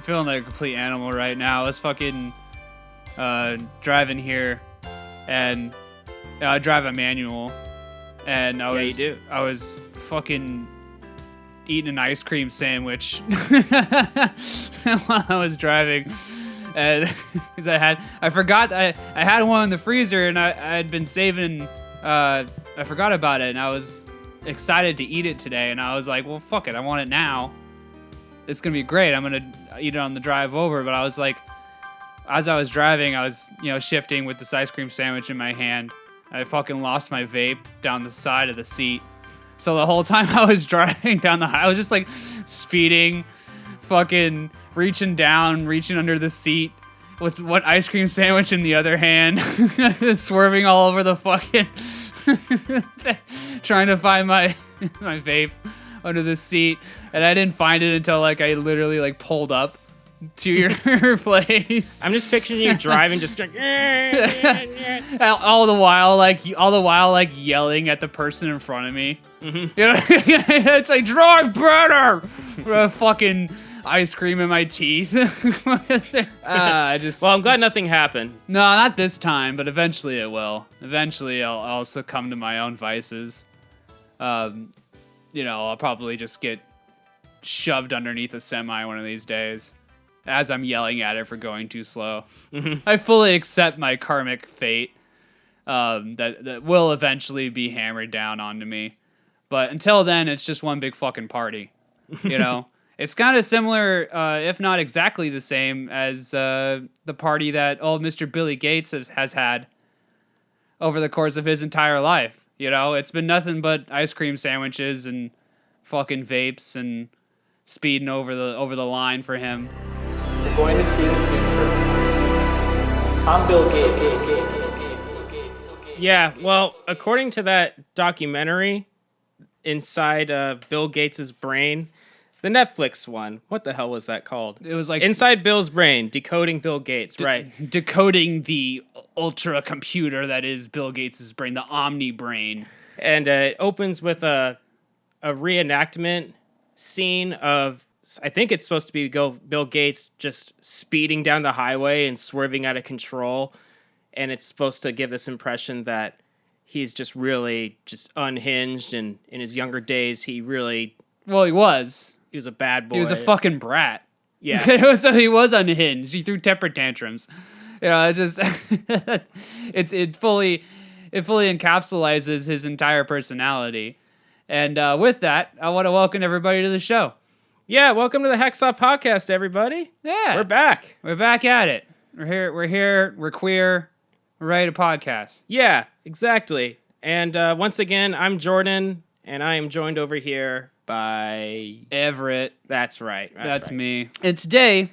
feeling like a complete animal right now. I was fucking driving here, and I drive a manual, and I was fucking eating an ice cream sandwich while I was driving, and because I forgot I had one in the freezer, and I had been saving. I forgot about it, and I was excited to eat it today, and I was like, well, fuck it, I want it now. It's gonna be great. I'm gonna eat it on the drive over. But I was like, as I was driving, I was, shifting with this ice cream sandwich in my hand. I fucking lost my vape down the side of the seat. So the whole time I was driving down the highway, I was just like speeding, fucking reaching down, reaching under the seat with one ice cream sandwich in the other hand, swerving all over the fucking, trying to find my vape under the seat. And I didn't find it until I literally pulled up to your place. I'm just picturing you driving, just all the while yelling at the person in front of me. Mm-hmm. It's like, drive better. Fucking ice cream in my teeth. Well, I'm glad nothing happened. No, not this time, but eventually it will. Eventually, I'll succumb to my own vices. I'll probably just get shoved underneath a semi one of these days as I'm yelling at it for going too slow. Mm-hmm. I fully accept my karmic fate that will eventually be hammered down onto me. But until then, it's just one big fucking party. It's kind of similar, if not exactly the same, as the party that old Mr. Billy Gates has had over the course of his entire life. It's been nothing but ice cream sandwiches and fucking vapes and speeding over the line for him. You're going to see the future. I'm Bill Gates. Yeah, well, according to that documentary inside Bill Gates' brain, the Netflix one, what the hell was that called? It was like Inside Bill's Brain, Decoding Bill Gates, right? Decoding the ultra computer that is Bill Gates' brain, the Omni brain. And it opens with a reenactment scene of, I think it's supposed to be Bill Gates just speeding down the highway and swerving out of control. And it's supposed to give this impression that he's just really just unhinged. And in his younger days, he was. He was a bad boy. He was a fucking brat. Yeah. He was unhinged. He threw temper tantrums. It's just, it fully encapsulates his entire personality. And with that, I want to welcome everybody to the show. Yeah, welcome to the Hacksaw Podcast, everybody. Yeah. We're back. We're back at it. We're here, we're queer, we're ready to podcast. Yeah, exactly. And once again, I'm Jordan, and I am joined over here by Everett. That's right. That's right. Me. And today,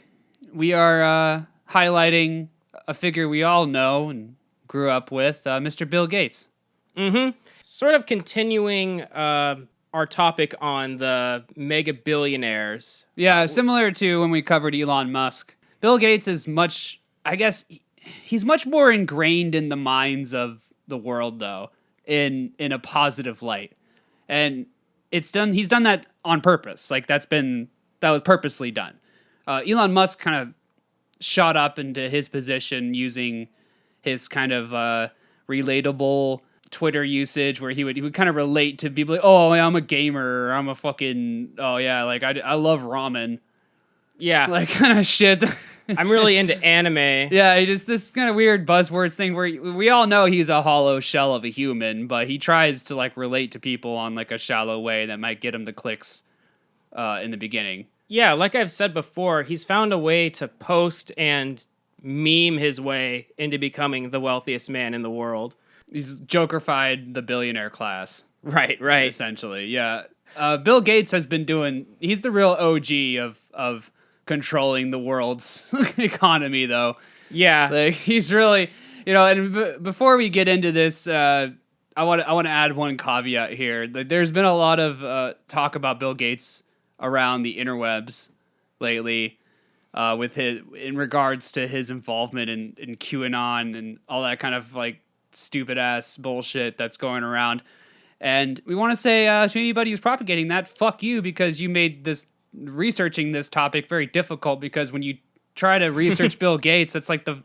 we are highlighting a figure we all know and grew up with, Mr. Bill Gates. Mm-hmm. Sort of continuing our topic on the mega billionaires. Yeah, similar to when we covered Elon Musk. Bill Gates is he's much more ingrained in the minds of the world, though, in a positive light. And he's done that on purpose. That was purposely done. Elon Musk kind of shot up into his position using his kind of relatable Twitter usage, where he would kind of relate to people like, oh, I'm a gamer, or I'm a fucking, oh yeah, I love ramen. Yeah. Kind of shit. I'm really into anime. Yeah, he just this kind of weird buzzwords thing where we all know he's a hollow shell of a human, but he tries to relate to people on a shallow way that might get him the clicks in the beginning. Yeah, like I've said before, he's found a way to post and meme his way into becoming the wealthiest man in the world. He's Joker-fied the billionaire class. Right. Essentially, yeah. Bill Gates has been he's the real OG of controlling the world's economy, though. Yeah. He's really, and before we get into this, I want to add one caveat here. There's been a lot of talk about Bill Gates around the interwebs lately, in regards to his involvement in QAnon and all that kind of stupid ass bullshit that's going around. And we want to say to anybody who's propagating that, fuck you, because you made this researching this topic very difficult because when you try to research Bill Gates, it's like the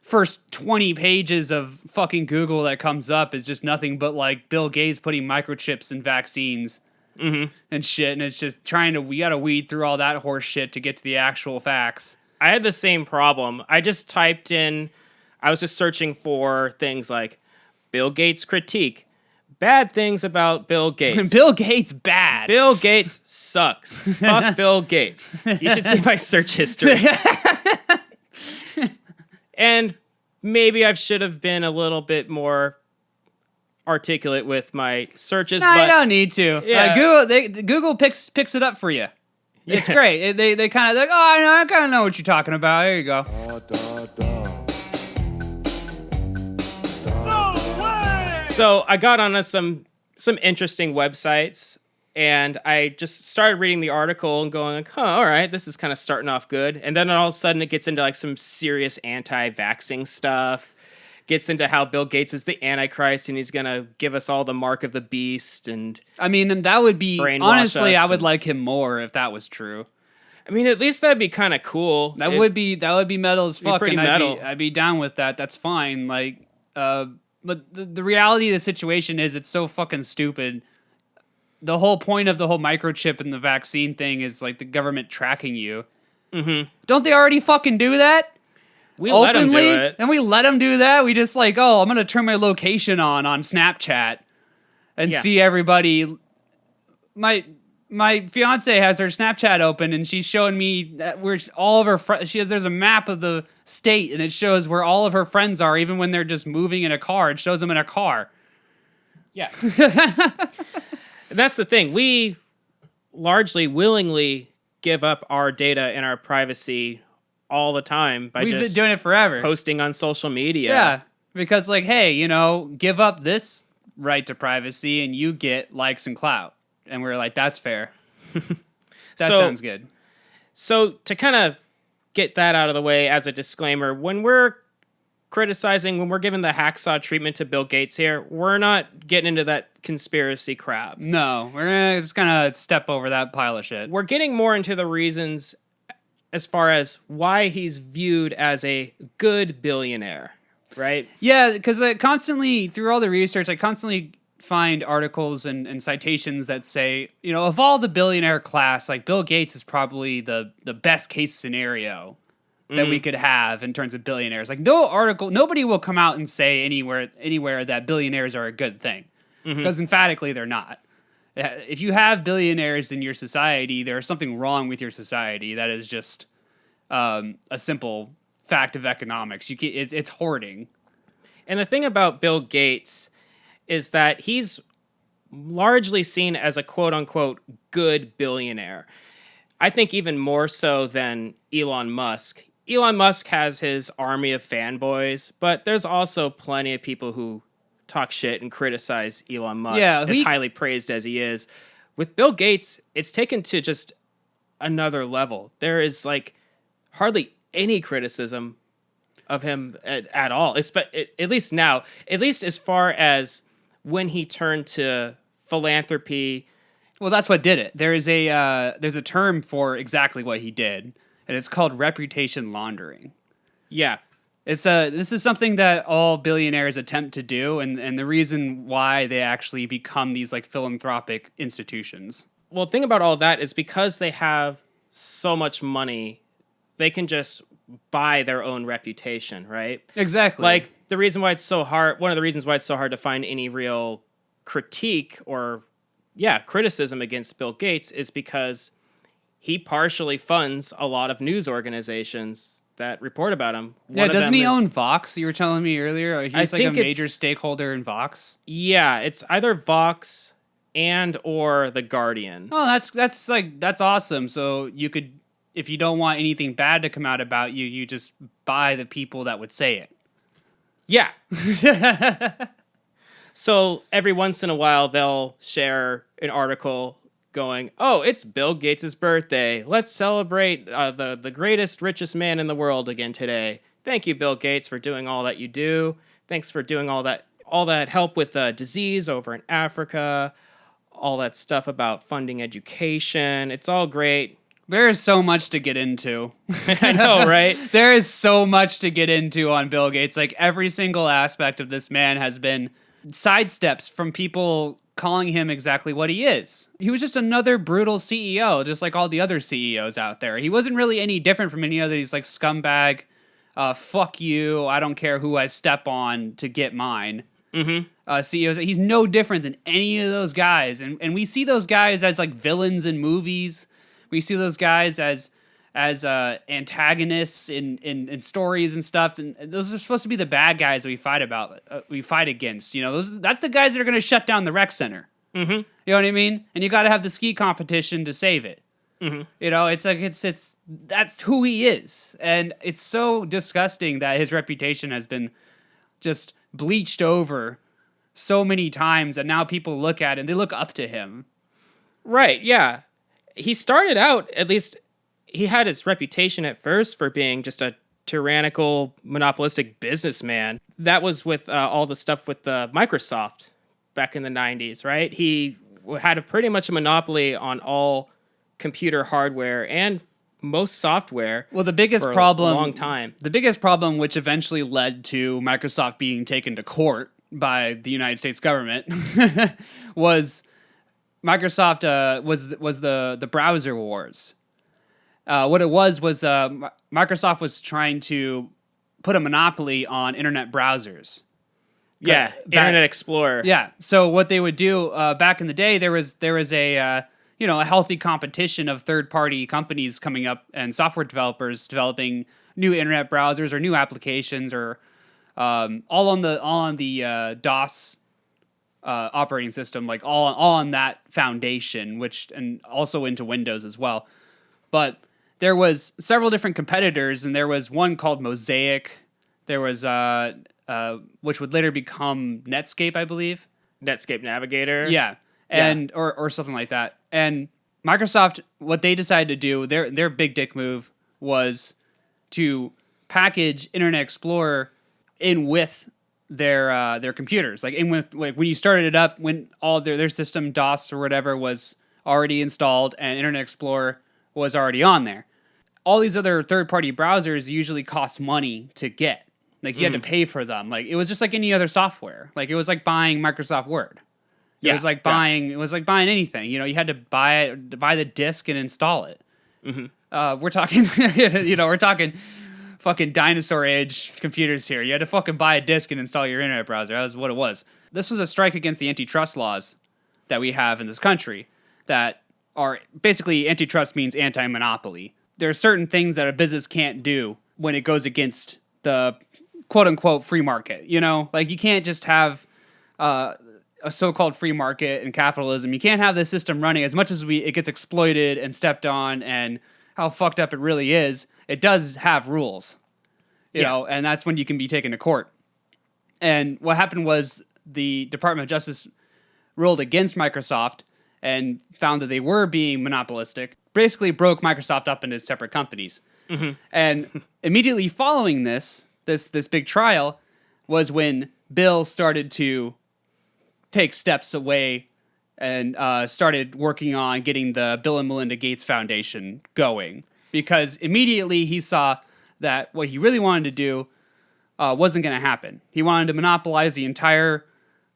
first 20 pages of fucking Google that comes up is just nothing but like Bill Gates putting microchips in vaccines and shit. And it's just we got to weed through all that horse shit to get to the actual facts. I had the same problem. I just typed in, I was just searching for things like Bill Gates critique, bad things about Bill Gates. Bill Gates bad. Bill Gates sucks. Fuck Bill Gates. You should see my search history. And maybe I should have been a little bit more articulate with my searches. No, but you don't need to. Yeah. Google picks it up for you. It's great. They kind of like, oh, I kind of know what you're talking about. There you go. So I got on some interesting websites, and I just started reading the article and going like, all right, this is kind of starting off good. And then all of a sudden it gets into like some serious anti-vaxxing stuff. Gets into how Bill Gates is the Antichrist and he's going to give us all the mark of the beast. And I mean, and that would be, honestly, I would and like him more if that was true. I mean, at least that'd be kind of cool. That would be metal as fuck. Pretty and metal. I'd be down with that. That's fine. Like, but the reality of the situation is it's so fucking stupid. The whole point of the whole microchip and the vaccine thing is like the government tracking you. Mm-hmm. Don't they already fucking do that? We let them do it. And we let them do that. We just like, I'm going to turn my location on Snapchat and see everybody. My fiance has her Snapchat open and she's showing me that where all of her friends, there's a map of the state and it shows where all of her friends are, even when they're just moving in a car. It shows them in a car. Yeah. And that's the thing. We largely willingly give up our data and our privacy all the time by We've just been doing it forever. Posting on social media. Yeah. Because like, hey, give up this right to privacy and you get likes and clout. And we're like, that's fair. That sounds good. So to kind of get that out of the way as a disclaimer, when we're criticizing, when we're giving the hacksaw treatment to Bill Gates here, we're not getting into that conspiracy crap. No, we're going to just kind of step over that pile of shit. We're getting more into the reasons as far as why he's viewed as a good billionaire, right? Yeah, because through all the research, I constantly find articles and citations that say, of all the billionaire class, like Bill Gates is probably the best case scenario that we could have in terms of billionaires. Like nobody will come out and say anywhere that billionaires are a good thing, because emphatically they're not. If you have billionaires in your society, there's something wrong with your society. That is just a simple fact of economics. It's hoarding. And the thing about Bill Gates is that he's largely seen as a quote-unquote good billionaire. I think even more so than Elon Musk. Elon Musk has his army of fanboys, but there's also plenty of people who talk shit and criticize Elon Musk as highly praised as he is. With Bill Gates, it's taken to just another level. There is like hardly any criticism of him at all, at least now, at least as far as when he turned to philanthropy. Well, that's what did it. There's a term for exactly what he did, and it's called reputation laundering. Yeah. This is something that all billionaires attempt to do, and the reason why they actually become these like philanthropic institutions. Well, the thing about all that is because they have so much money, they can just buy their own reputation, right? Exactly. Like one of the reasons why it's so hard to find any real critique or criticism against Bill Gates is because he partially funds a lot of news organizations that report about him. Doesn't he own Vox? You were telling me earlier. He's like a major stakeholder in Vox. Yeah, it's either Vox and or The Guardian. Oh, that's awesome. So you could, if you don't want anything bad to come out about you, you just buy the people that would say it. Yeah. So every once in a while, they'll share an article going, oh, it's Bill Gates' birthday. Let's celebrate the greatest, richest man in the world again today. Thank you, Bill Gates, for doing all that you do. Thanks for doing all that help with disease over in Africa. all that stuff about funding education. It's all great. There is so much to get into. I know, right? There is so much to get into on Bill Gates. Like, every single aspect of this man has been sidesteps from people calling him exactly what he is. He was just another brutal CEO, just like all the other CEOs out there. He wasn't really any different from any other these like scumbag, fuck you, I don't care who I step on to get mine. CEOs. He's no different than any of those guys. And we see those guys as like villains in movies. We see those guys as antagonists in stories and stuff, and those are supposed to be the bad guys that we fight against. You know, that's the guys that are going to shut down the rec center. You know what I mean? And you got to have the ski competition to save it. You know, it's like it's that's who he is, and it's so disgusting that his reputation has been just bleached over so many times, and now people look at it and they look up to him. Right? Yeah. He started out, at least he had his reputation at first for being just a tyrannical, monopolistic businessman. That was with all the stuff with Microsoft back in the 90s, right? He had pretty much a monopoly on all computer hardware and most software. Well, the biggest problem, a long time. The biggest problem, which eventually led to Microsoft being taken to court by the United States government, was Microsoft was the browser wars. What it was Microsoft was trying to put a monopoly on internet browsers. Yeah, Internet Explorer. Yeah. So what they would do back in the day, there was a a healthy competition of third-party companies coming up and software developers developing new internet browsers or new applications or all on the DOS operating system, like all on that foundation, and also into Windows as well. But there was several different competitors, and there was one called Mosaic. There was which would later become Netscape, I believe. Netscape Navigator. Yeah. And or something like that. And Microsoft, what they decided to do, their big dick move was to package Internet Explorer in with their computers, like when you started it up, when all their system DOS or whatever was already installed and Internet Explorer was already on there. All these other third-party browsers usually cost money to get. Like, you had to pay for them. Like, it was just like any other software. Like, it was like buying Microsoft Word. It was like buying anything. You know, you had to buy the disc and install it. We're talking we're talking fucking dinosaur age computers here. You had to fucking buy a disc and install your internet browser. That was what it was. This was a strike against the antitrust laws that we have in this country that are basically, antitrust means anti-monopoly. There are certain things that a business can't do when it goes against the quote-unquote free market. You know, like, you can't just have a so-called free market and capitalism. You can't have the system running as much as it gets exploited and stepped on and how fucked up it really is. It does have rules, you know, and that's when you can be taken to court. And what happened was the Department of Justice ruled against Microsoft and found that they were being monopolistic, basically broke Microsoft up into separate companies. And immediately following this big trial was when Bill started to take steps away and started working on getting the Bill and Melinda Gates Foundation going. Because immediately he saw that what he really wanted to do wasn't going to happen. He wanted to monopolize the entire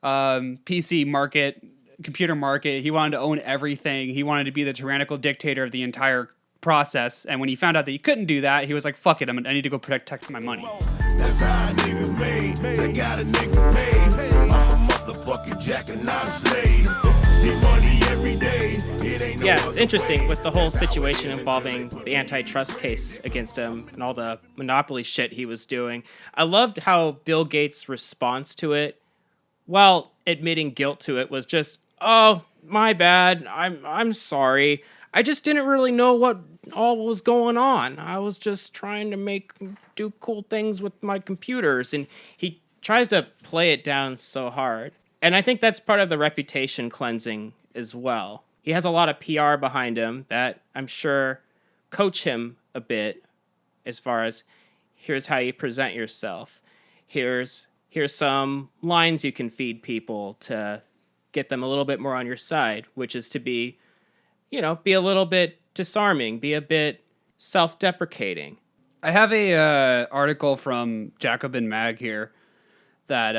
PC market, computer market. He wanted to own everything. He wanted to be the tyrannical dictator of the entire process. And when he found out that he couldn't do that, he was like, fuck it, I need to go protect my money. That's how niggas made. They got a nigga made. I'm a motherfucking jack and not a slave. Get money every day. It's interesting with the whole situation involving the antitrust case against him and all the monopoly shit he was doing. I loved how Bill Gates' response to it, while admitting guilt to it, was just, "Oh, my bad. I'm sorry. I just didn't really know what all was going on. I was just trying to do cool things with my computers." And he tries to play it down so hard. And I think that's part of the reputation cleansing as well. He has a lot of PR behind him that I'm sure coach him a bit as far as, here's how you present yourself. Here's some lines you can feed people to get them a little bit more on your side, which is to be, be a little bit disarming, be a bit self-deprecating. I have a article from Jacobin Mag here that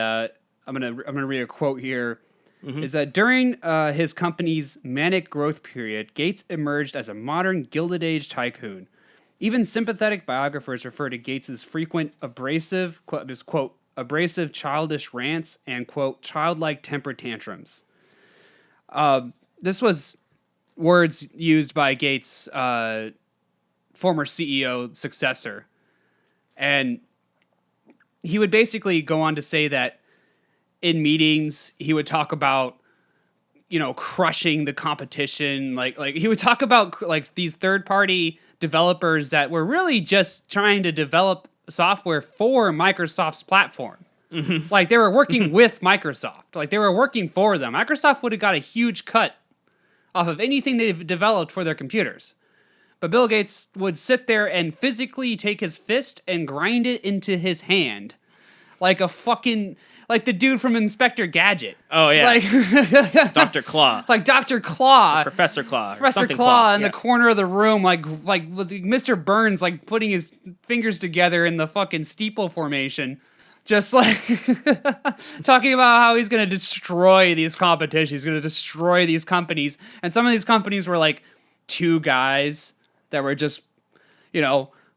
I'm gonna read a quote here. Is that during his company's manic growth period, Gates emerged as a modern Gilded Age tycoon. Even sympathetic biographers refer to Gates's frequent abrasive, quote, abrasive childish rants and, quote, childlike temper tantrums. This was words used by Gates' former CEO successor. And he would basically go on to say that in meetings, he would talk about, crushing the competition. Like he would talk about like these third-party developers that were really just trying to develop software for Microsoft's platform. Like they were working with Microsoft. Like they were working for them. Microsoft would have got a huge cut off of anything they've developed for their computers. But Bill Gates would sit there and physically take his fist and grind it into his hand. Like like the dude from Inspector Gadget. Oh, yeah. Like Dr. Claw. Like Dr. Claw. Professor Claw. Professor Claw in the corner of the room, like with Mr. Burns, like putting his fingers together in the fucking steeple formation. Just like talking about how he's going to destroy these competitions. He's going to destroy these companies. And some of these companies were like two guys that were just,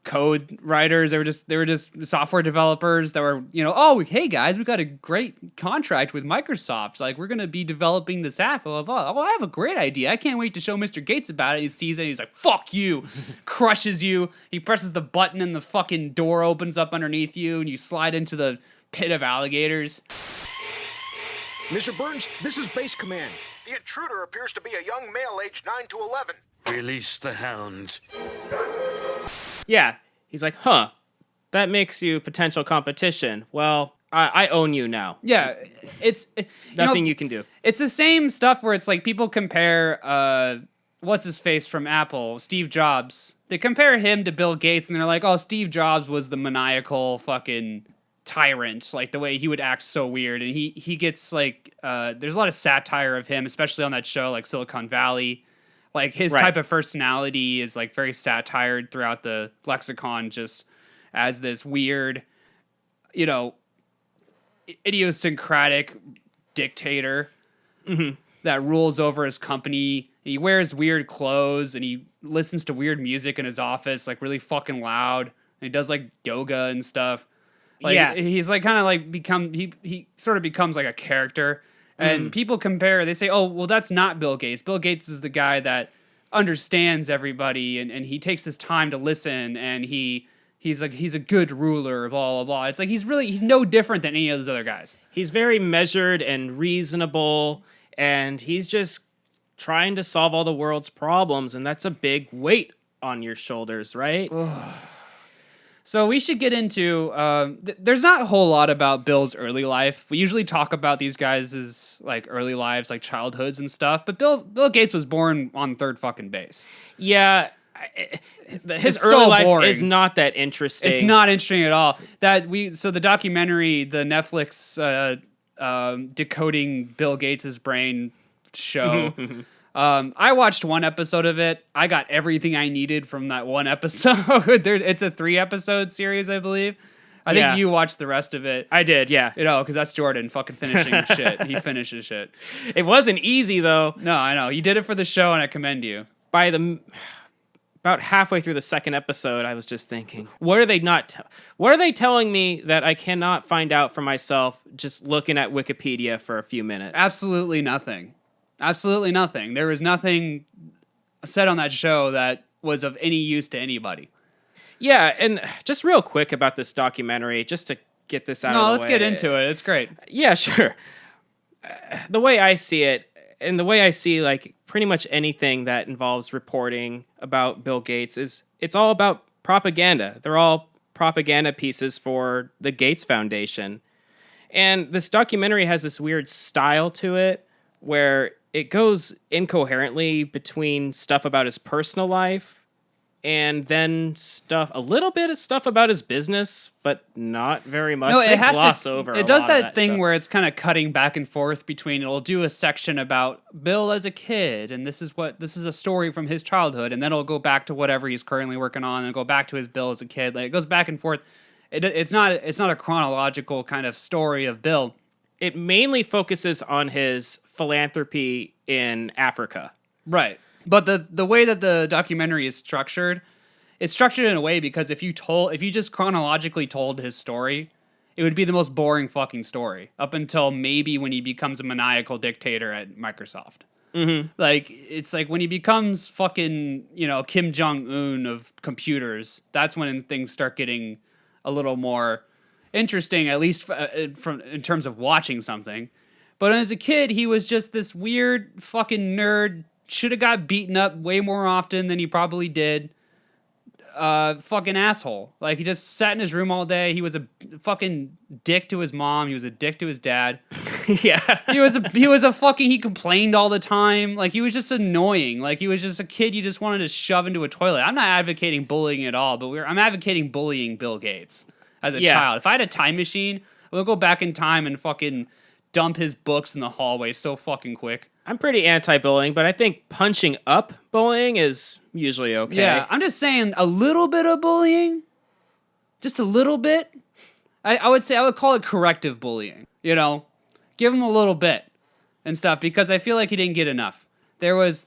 code writers. They were just software developers that were, oh, hey guys, we got a great contract with Microsoft. Like we're going to be developing this app. Blah, blah, blah. Oh, I have a great idea. I can't wait to show Mr. Gates about it. He sees it. He's like, fuck you. Crushes you. He presses the button and the fucking door opens up underneath you and you slide into the pit of alligators. Mr. Burns, this is Base Command. The intruder appears to be a young male aged 9 to 11. Release the hound. Yeah. He's like, that makes you potential competition. Well, I own you now. Yeah. It's nothing you can do. It's the same stuff where it's like people compare, what's his face from Apple, Steve Jobs. They compare him to Bill Gates and they're like, oh, Steve Jobs was the maniacal fucking tyrant, like the way he would act so weird. And he gets like, there's a lot of satire of him, especially on that show like Silicon Valley. Like his type of personality is like very satired throughout the lexicon, just as this weird, idiosyncratic dictator that rules over his company. He wears weird clothes and he listens to weird music in his office, like really fucking loud. And he does like yoga and stuff. Like he's like kind of like he sort of becomes like a character. And people compare, they say, oh, well, that's not Bill Gates. Bill Gates is the guy that understands everybody and he takes his time to listen and he's a good ruler, blah, blah, blah. It's like he's no different than any of those other guys. He's very measured and reasonable and he's just trying to solve all the world's problems. And that's a big weight on your shoulders, right? So we should get into, there's not a whole lot about Bill's early life. We usually talk about these guys' like early lives, like childhoods and stuff. But Bill Gates was born on third fucking base. Yeah. His early life is not that interesting. It's not interesting at all. So the documentary, the Netflix Decoding Bill Gates' Brain show, I watched one episode of it. I got everything I needed from that one episode. It's a 3-episode series, I believe. I think you watched the rest of it. I did, yeah. Because that's Jordan fucking finishing shit. He finishes shit. It wasn't easy, though. No, I know. You did it for the show, and I commend you. About halfway through the second episode, I was just thinking, what are they telling me that I cannot find out for myself just looking at Wikipedia for a few minutes? Absolutely nothing. Absolutely nothing. There was nothing said on that show that was of any use to anybody. Yeah, and just real quick about this documentary, just to get this out of the way. No, let's get into it. It's great. Yeah, sure. The way I see it, and the way I see like pretty much anything that involves reporting about Bill Gates is it's all about propaganda. They're all propaganda pieces for the Gates Foundation. And this documentary has this weird style to it where it goes incoherently between stuff about his personal life and then a little bit of stuff about his business, but not very much. No, it has gloss to. over. It does a lot of that thing stuff. where it's kind of cutting back and forth between. It'll do a section about Bill as a kid, and this is a story from his childhood, and then it'll go back to whatever he's currently working on, and go back to his Bill as a kid. Like it goes back and forth. It's not a chronological kind of story of Bill. It mainly focuses on his philanthropy in Africa. Right. But the way that the documentary is structured, it's structured in a way because if you just chronologically told his story, it would be the most boring fucking story up until maybe when he becomes a maniacal dictator at Microsoft. Mm-hmm. Like it's like when he becomes fucking, Kim Jong-un of computers, that's when things start getting a little more interesting, at least in terms of watching something. But as a kid, he was just this weird fucking nerd. Should have got beaten up way more often than he probably did. Fucking asshole. Like he just sat in his room all day. He was a fucking dick to his mom. He was a dick to his dad. Yeah. He complained all the time. Like he was just annoying. Like he was just a kid you just wanted to shove into a toilet. I'm not advocating bullying at all, but I'm advocating bullying Bill Gates as a child. If I had a time machine, I would go back in time and fucking dump his books in the hallway so fucking quick. I'm pretty anti-bullying, but I think punching up bullying is usually okay. Yeah, I'm just saying a little bit of bullying, just a little bit. I would call it corrective bullying. Give him a little bit and stuff because I feel like he didn't get enough. There was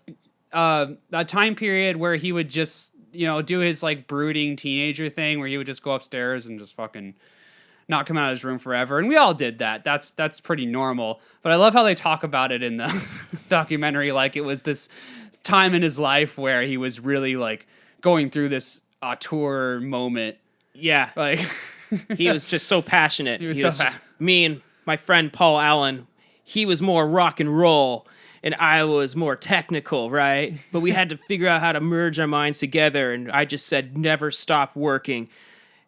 a time period where he would just do his like brooding teenager thing where he would just go upstairs and just fucking not come out of his room forever. And we all did that. That's pretty normal. But I love how they talk about it in the documentary like it was this time in his life where he was really like going through this auteur moment. Yeah. Like he was just so passionate. He was so just, me and my friend Paul Allen, he was more rock and roll and I was more technical, right? But we had to figure out how to merge our minds together, and I just said never stop working.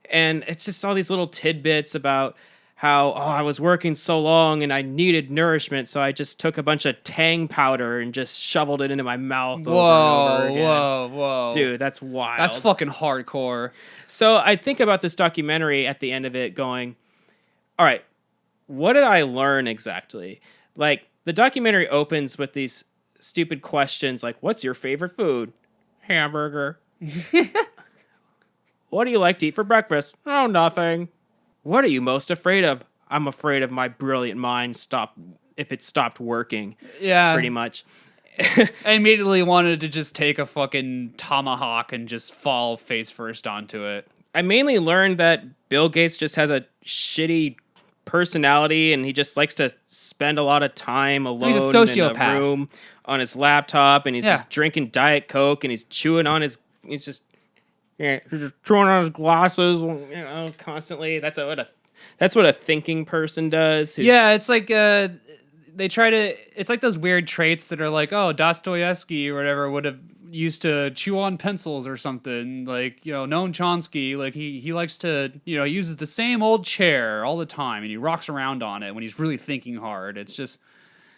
And it's just all these little tidbits about how, I was working so long and I needed nourishment, so I just took a bunch of Tang powder and just shoveled it into my mouth over and over again. Whoa. Dude, that's wild. That's fucking hardcore. So I think about this documentary at the end of it going, all right, what did I learn exactly? Like, the documentary opens with these stupid questions like, what's your favorite food? Hamburger. What do you like to eat for breakfast? Oh, nothing. What are you most afraid of? I'm afraid of my brilliant mind if it stopped working. Yeah. Pretty much. I immediately wanted to just take a fucking tomahawk and just fall face first onto it. I mainly learned that Bill Gates just has a shitty personality and he just likes to spend a lot of time alone He's a sociopath. in a room on his laptop, and he's just drinking Diet Coke, and he's chewing on his glasses, constantly. That's what a thinking person does. Yeah, it's like it's like those weird traits that are like, oh, Dostoevsky or whatever would have used to chew on pencils or something. Like, Noam Chomsky, like he likes to, he uses the same old chair all the time and he rocks around on it when he's really thinking hard. It's just,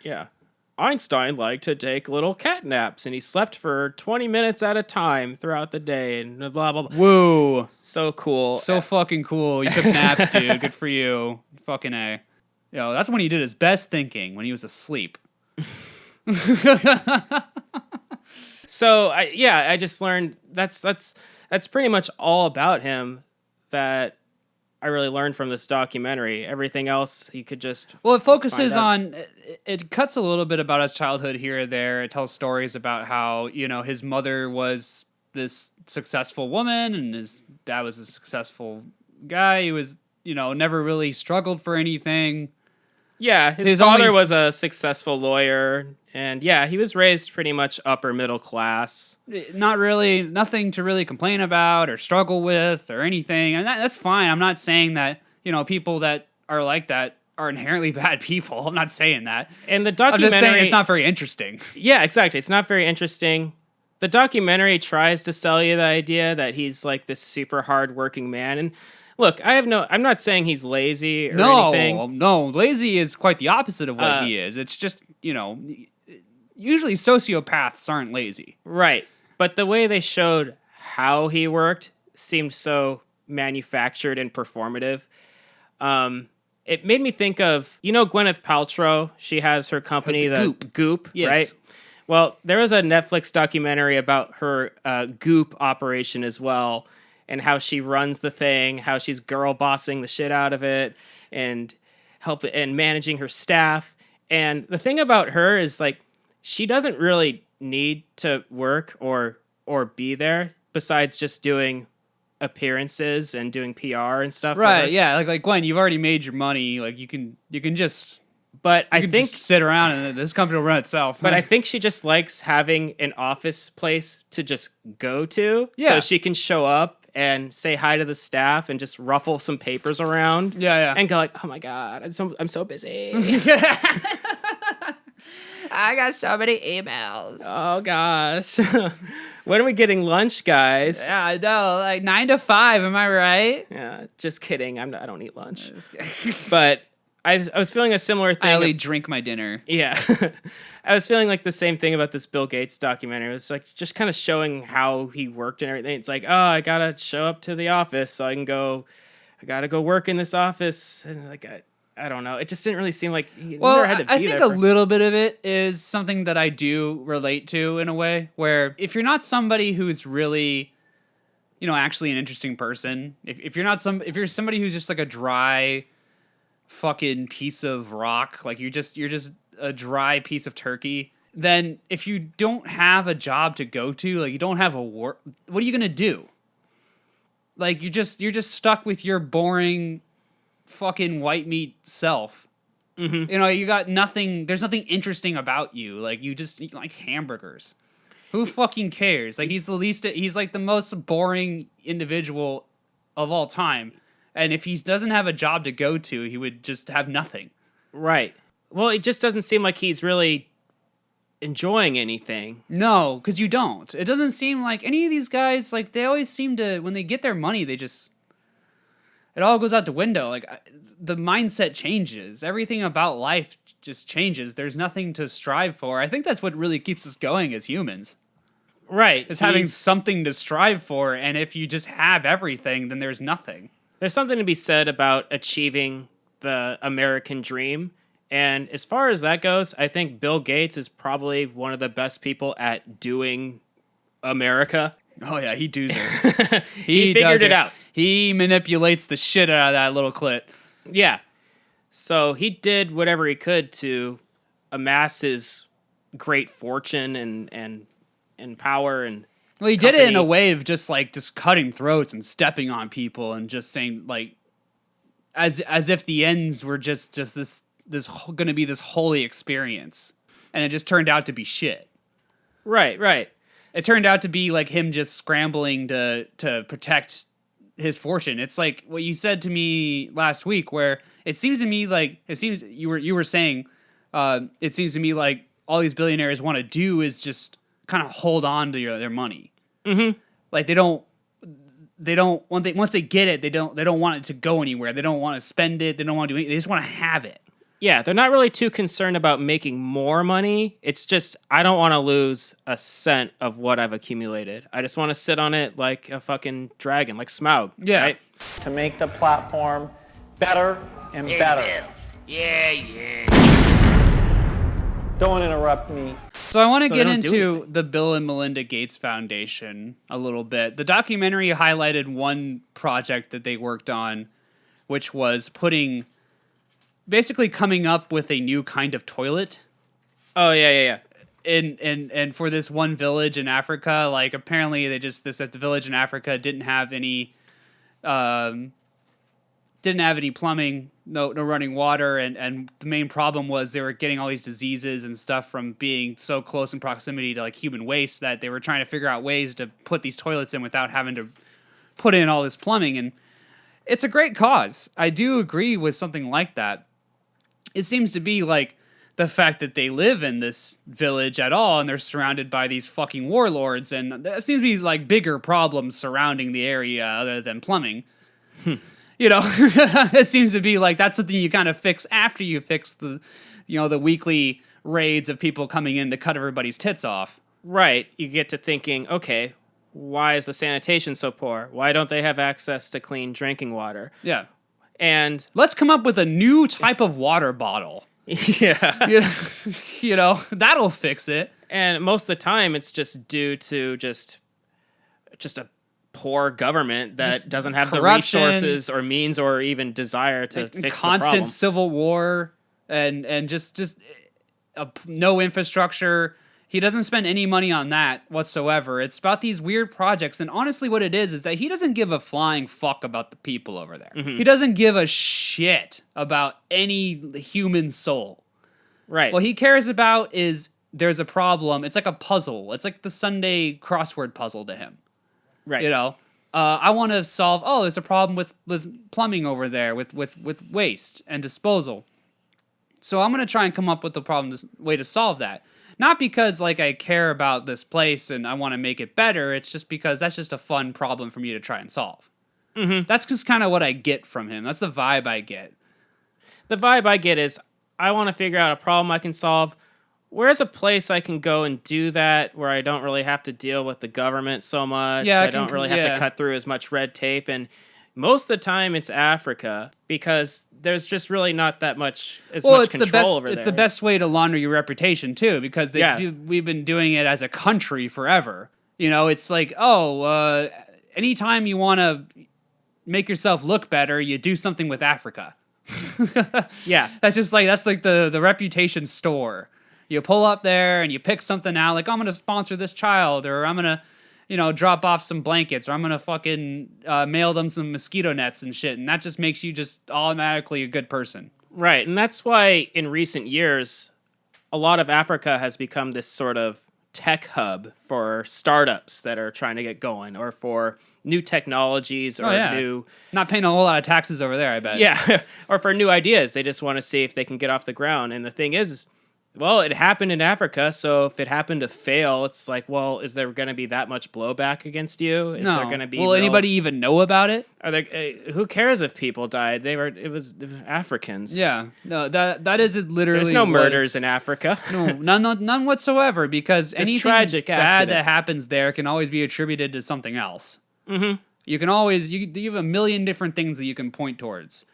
yeah. Einstein liked to take little cat naps, and he slept for 20 minutes at a time throughout the day, and blah, blah, blah. woo. So cool. So fucking cool. You took naps, dude. Good for you. Fucking A. That's when he did his best thinking, when he was asleep. So, I just learned that's pretty much all about him that I really learned from this documentary. Everything else you could just it focuses on, it cuts a little bit about his childhood here or there. It tells stories about how, his mother was this successful woman and his dad was a successful guy. He was, never really struggled for anything. Yeah, his father was a successful lawyer, and he was raised pretty much upper middle class. Not really, nothing to really complain about or struggle with or anything, and that's fine. I'm not saying that, people that are like that are inherently bad people. I'm not saying that. And the documentary... I'm just saying it's not very interesting. Yeah, exactly. It's not very interesting. The documentary tries to sell you the idea that he's like this super hard-working man, and... Look, I'm not saying he's lazy or anything. No, lazy is quite the opposite of what he is. It's just, usually sociopaths aren't lazy. Right. But the way they showed how he worked seemed so manufactured and performative. It made me think of, Gwyneth Paltrow. She has her company, the Goop, yes. right? Well, there was a Netflix documentary about her Goop operation as well, and how she runs the thing, how she's girl bossing the shit out of it, and managing her staff. And the thing about her is like she doesn't really need to work or be there besides just doing appearances and doing PR and stuff. Right? Yeah, like Gwen, you've already made your money. Like you can just. But I think just sit around and this company will run itself. But I think she just likes having an office place to just go to, so she can show up and say hi to the staff and just ruffle some papers around. Yeah. And go like, oh my god, I'm so busy. I got so many emails. Oh gosh. When are we getting lunch, guys? Yeah, I know. Like 9 to 5, am I right? Yeah, just kidding. I don't eat lunch. But I was feeling a similar thing. I only drink my dinner. Yeah. I was feeling like the same thing about this Bill Gates documentary. It was like just kind of showing how he worked and everything. It's like, oh, I got to show up to the office so I got to go work in this office. And like, I don't know. It just didn't really seem like he never had to be I think there a little bit of it is something that I do relate to in a way where if you're not somebody who's really, actually an interesting person, if you're somebody who's just like a dry fucking piece of rock, like you're just a dry piece of turkey, then if you don't have a job to go to, like you don't have a work, what are you gonna do? Like you're just stuck with your boring fucking white meat self. Mm-hmm. You got nothing, there's nothing interesting about you. Like you just eat like hamburgers. Who fucking cares? Like he's like the most boring individual of all time. And if he doesn't have a job to go to, he would just have nothing. Right. Well, it just doesn't seem like he's really enjoying anything. No, because you don't. It doesn't seem like any of these guys, like, they always seem to, when they get their money, it all goes out the window. Like, the mindset changes. Everything about life just changes. There's nothing to strive for. I think that's what really keeps us going as humans. Right. Is having something to strive for, and if you just have everything, then there's nothing. There's something to be said about achieving the American dream. And as far as that goes, I think Bill Gates is probably one of the best people at doing America. Oh, yeah, he does it. He figured it out. He manipulates the shit out of that little clit. Yeah. So he did whatever he could to amass his great fortune and power and well, he did it in a way of just cutting throats and stepping on people and just saying like as if the ends were just this going to be this holy experience, and it just turned out to be shit. Right. It turned out to be like him just scrambling to protect his fortune. It's like what you said to me last week, where it seems to me like you were saying it seems to me like all these billionaires want to do is just kind of hold on to their money. Mm-hmm. Like they don't once they get it, they don't want it to go anywhere. They don't want to spend it. They don't want to do anything. They just want to have it. Yeah, they're not really too concerned about making more money. It's just, I don't want to lose a cent of what I've accumulated. I just want to sit on it like a fucking dragon, like Smaug. Yeah. Right? To make the platform better and better. Yeah. Don't interrupt me. So I want to So get they don't do into anything. the Bill and Melinda Gates Foundation a little bit. The documentary highlighted one project that they worked on, which was basically coming up with a new kind of toilet. Oh, yeah. And for this one village in Africa, like apparently the village in Africa didn't have any plumbing, no running water, and the main problem was they were getting all these diseases and stuff from being so close in proximity to like human waste that they were trying to figure out ways to put these toilets in without having to put in all this plumbing. And it's a great cause. I do agree with something like that. It seems to be like the fact that they live in this village at all and they're surrounded by these fucking warlords, and there seems to be like bigger problems surrounding the area other than plumbing. It seems to be like that's something you kind of fix after you fix the weekly raids of people coming in to cut everybody's tits off. Right. You get to thinking, okay, why is the sanitation so poor? Why don't they have access to clean drinking water? Yeah. And Let's come up with a new type of water bottle. yeah. You know, that'll fix it. And most of the time, it's just due to just a poor government that Just doesn't have corruption, the resources or means or even desire to fix the problem. Constant civil war and just no infrastructure. He doesn't spend any money on that whatsoever. It's about these weird projects. And honestly, what it is that he doesn't give a flying fuck about the people over there. Mm-hmm. He doesn't give a shit about any human soul. Right. What he cares about is there's a problem. It's like a puzzle. It's like the Sunday crossword puzzle to him. Right. You know, I want to solve. Oh, there's a problem with plumbing over there, with waste and disposal. So I'm gonna try and come up with the way to solve that. Not because like I care about this place and I want to make it better. It's just because that's just a fun problem for me to try and solve. Mm-hmm. That's just kind of what I get from him. That's the vibe I get. The vibe I get is I want to figure out a problem I can solve. Where's a place I can go and do that where I don't really have to deal with the government so much? Yeah, I don't really have to cut through as much red tape. And most of the time it's Africa because there's just really not that much much control over there. It's the best way to launder your reputation too, because we've been doing it as a country forever. You know, it's like, anytime you want to make yourself look better, you do something with Africa. Yeah. That's the reputation store. You pull up there and you pick something out, like, I'm going to sponsor this child, or I'm going to, drop off some blankets, or I'm going to fucking mail them some mosquito nets and shit. And that just makes you just automatically a good person. Right. And that's why in recent years, a lot of Africa has become this sort of tech hub for startups that are trying to get going, or for new technologies, or new... Not paying a whole lot of taxes over there, I bet. Yeah. Or for new ideas. They just want to see if they can get off the ground. And the thing is, well, it happened in Africa, so if it happened to fail, it's like, well, is there going to be that much blowback against you? Is there going to be? Will anybody even know about it? Are there? Who cares if people died? It was Africans. Yeah, no, that is literally. There's no murders in Africa. No, none whatsoever. Because anything tragic bad accidents that happens there can always be attributed to something else. Mm-hmm. You can always you have a million different things that you can point towards.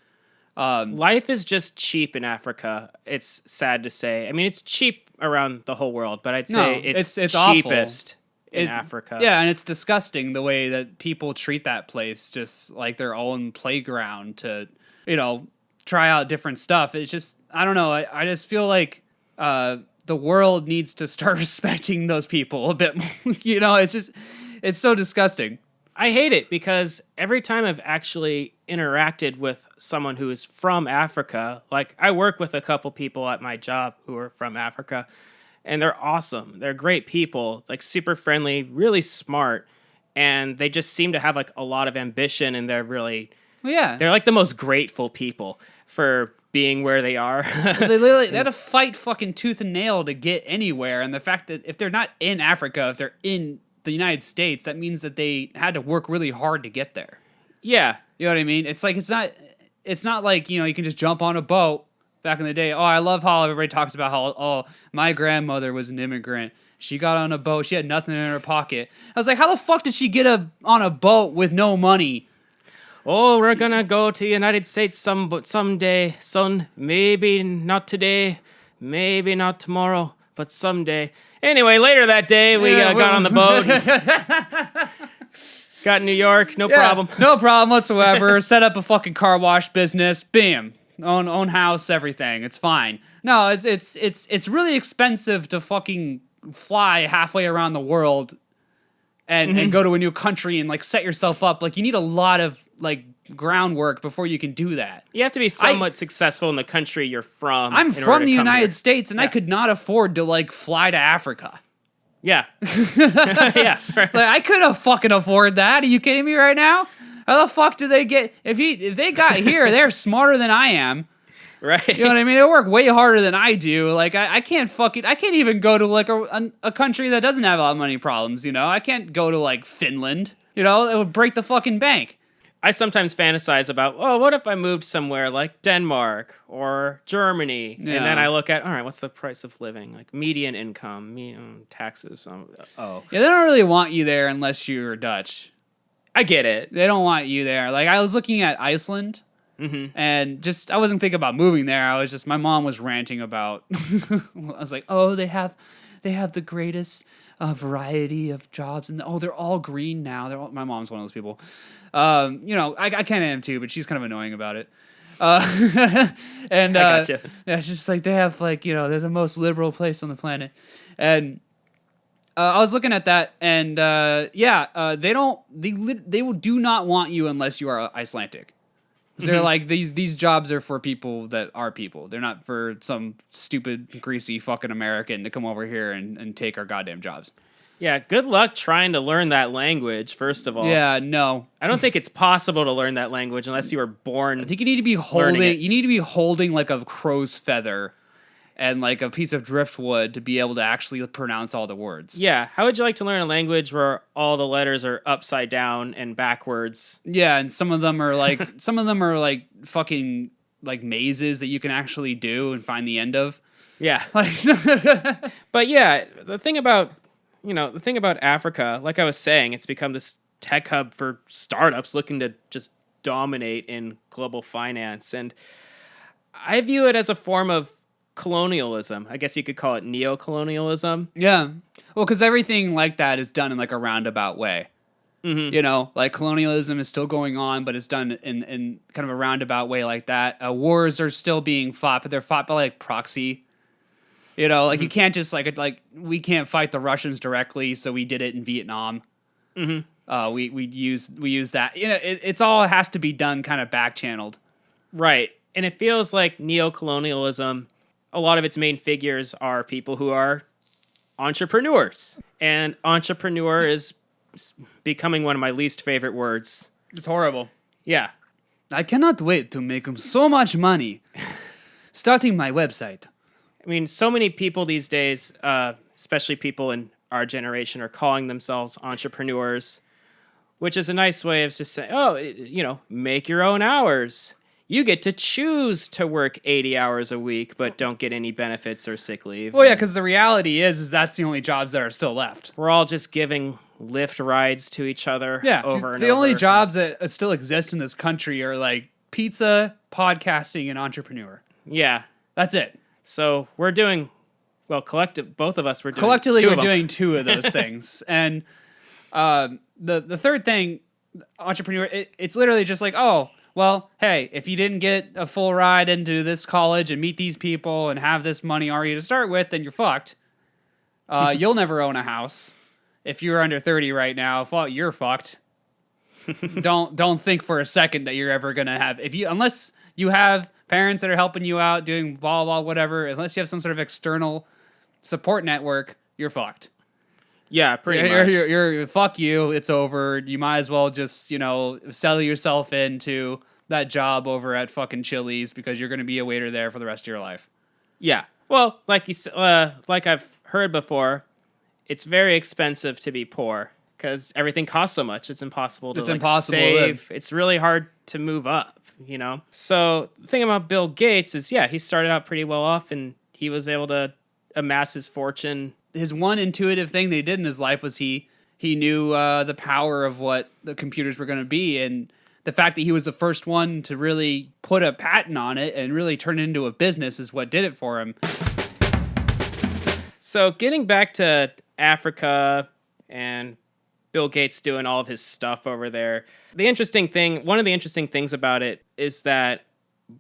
Life is just cheap in Africa. It's sad to say. I mean, it's cheap around the whole world, but I'd say it's cheapest in Africa. Yeah, and it's disgusting the way that people treat that place just like their own playground to, try out different stuff. It's just, I don't know. I just feel like the world needs to start respecting those people a bit more. It's so disgusting. I hate it because every time I've actually interacted with someone who is from Africa, like I work with a couple people at my job who are from Africa, and they're awesome. They're great people, like super friendly, really smart, and they just seem to have like a lot of ambition, and they're really, they're like the most grateful people for being where they are. They had to fight fucking tooth and nail to get anywhere, and the fact that if they're not in Africa, if they're in the United States, that means that they had to work really hard to get there. Yeah. You know what I mean? It's like, it's not like, you can just jump on a boat back in the day. Oh, I love how everybody talks about how, my grandmother was an immigrant. She got on a boat. She had nothing in her pocket. I was like, how the fuck did she get on a boat with no money? Oh, we're gonna go to the United States someday, son. Maybe not today, maybe not tomorrow, but someday. Anyway, later that day, we got on the boat. Got in New York, no problem. No problem whatsoever. Set up a fucking car wash business. Bam. Own house, everything. It's fine. No, it's really expensive to fucking fly halfway around the world and go to a new country and like set yourself up. Like you need a lot of like groundwork before you can do that. You have to be somewhat successill in the country you're from. I'm from the United States, and I could not afford to like fly to Africa. Yeah. Yeah. Like, I couldn't fucking afford that. Are you kidding me right now? How the fuck do they get... If they got here, they're smarter than I am. Right. You know what I mean? They work way harder than I do. Like, I can't even go to like a country that doesn't have a lot of money problems, I can't go to like Finland. It would break the fucking bank. I sometimes fantasize about, what if I moved somewhere like Denmark or Germany? Yeah. And then I look at, all right, what's the price of living? Like median income, taxes. Yeah, they don't really want you there unless you're Dutch. I get it. They don't want you there. Like, I was looking at Iceland, and just, I wasn't thinking about moving there. I was just, my mom was ranting about, I was like, they have the greatest variety of jobs, and they're all green now. My mom's one of those people. I kind of am too, but she's kind of annoying about it. And I gotcha. Yeah, it's just like they have they're the most liberal place on the planet, and I was looking at that, and they do not want you unless you are Icelandic. They're like, these jobs are for people that are people. They're not for some stupid, greasy fucking American to come over here and take our goddamn jobs. Yeah, good luck trying to learn that language, first of all. Yeah, no. I don't think it's possible to learn that language unless you were born. I think you need to be holding like a crow's feather and like a piece of driftwood to be able to actually pronounce all the words. Yeah, how would you like to learn a language where all the letters are upside down and backwards? Yeah, and some of them are like fucking like mazes that you can actually do and find the end of. Yeah. Like But yeah, the thing about Africa, like I was saying, it's become this tech hub for startups looking to just dominate in global finance. And I view it as a form of colonialism. I guess you could call it neo-colonialism. Yeah. Well, because everything like that is done in like a roundabout way. Mm-hmm. Like colonialism is still going on, but it's done in kind of a roundabout way like that. Wars are still being fought, but they're fought by like proxy. You can't just like we can't fight the Russians directly, so we did it in Vietnam. Mm-hmm. We use that. It's all has to be done kind of back channeled. Right. And it feels like neo-colonialism, a lot of its main figures are people who are entrepreneurs. And entrepreneur is becoming one of my least favorite words. It's horrible. Yeah. I cannot wait to make so much money starting my website. I mean, so many people these days, especially people in our generation, are calling themselves entrepreneurs, which is a nice way of just saying, make your own hours. You get to choose to work 80 hours a week, but don't get any benefits or sick leave. Well, yeah, because the reality is that's the only jobs that are still left. We're all just giving Lyft rides to each other over and over. The only jobs that still exist in this country are like pizza, podcasting, and entrepreneur. Yeah. That's it. So we're doing, both of us were doing collectively two we're of them. doing two of those things. And the third thing, entrepreneur, it's literally just like, well, hey, if you didn't get a full ride into this college and meet these people and have this money already to start with, then you're fucked. You'll never own a house. If you're under 30 right now, you're fucked. Don't think for a second that you're ever gonna have unless you have parents that are helping you out doing blah blah whatever. Unless you have some sort of external support network, you're fucked. Yeah, pretty much. You're fuck you. It's over. You might as well just settle yourself into that job over at fucking Chili's because you're gonna be a waiter there for the rest of your life. Yeah. Well, like I've heard before, it's very expensive to be poor because everything costs so much. It's impossible to save. It's really hard to move up, So the thing about Bill Gates is, he started out pretty well off and he was able to amass his fortune. His one intuitive thing that he did in his life was he knew the power of what the computers were going to be, and the fact that he was the first one to really put a patent on it and really turn it into a business is what did it for him. So getting back to Africa and Bill Gates doing all of his stuff over there, one of the interesting things about it is that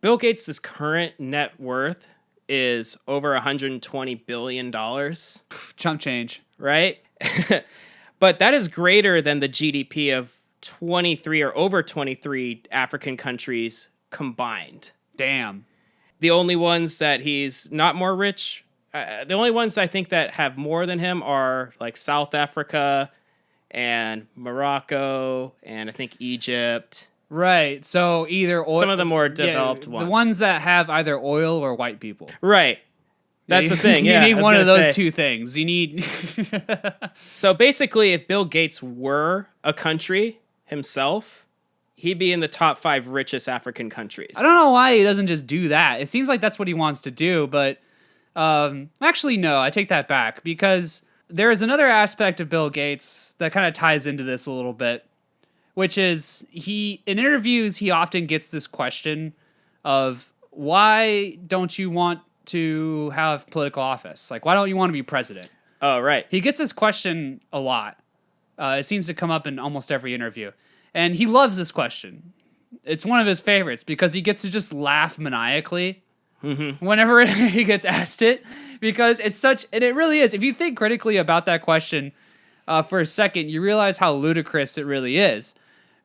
Bill Gates' current net worth is over $120 billion. Chump change. Right? But that is greater than the GDP of 23 or over 23 African countries combined. Damn. The only ones that he's not more rich, the only ones I think that have more than him are like South Africa and Morocco and I think Egypt. Right. So either oil, some of the more developed ones. The ones that have either oil or white people. Right. That's the thing. You need one of those two things. You need. So basically, if Bill Gates were a country himself, he'd be in the top 5 richest African countries. I don't know why he doesn't just do that. It seems like that's what he wants to do, but actually, no, I take that back, because there is another aspect of Bill Gates that kind of ties into this a little bit, which is in interviews, he often gets this question of, why don't you want to have political office? Like, why don't you want to be president? Oh, right. He gets this question a lot. It seems to come up in almost every interview. And he loves this question. It's one of his favorites because he gets to just laugh maniacally whenever he gets asked it, because it's such, and it really is. If you think critically about that question for a second, you realize how ludicrous it really is.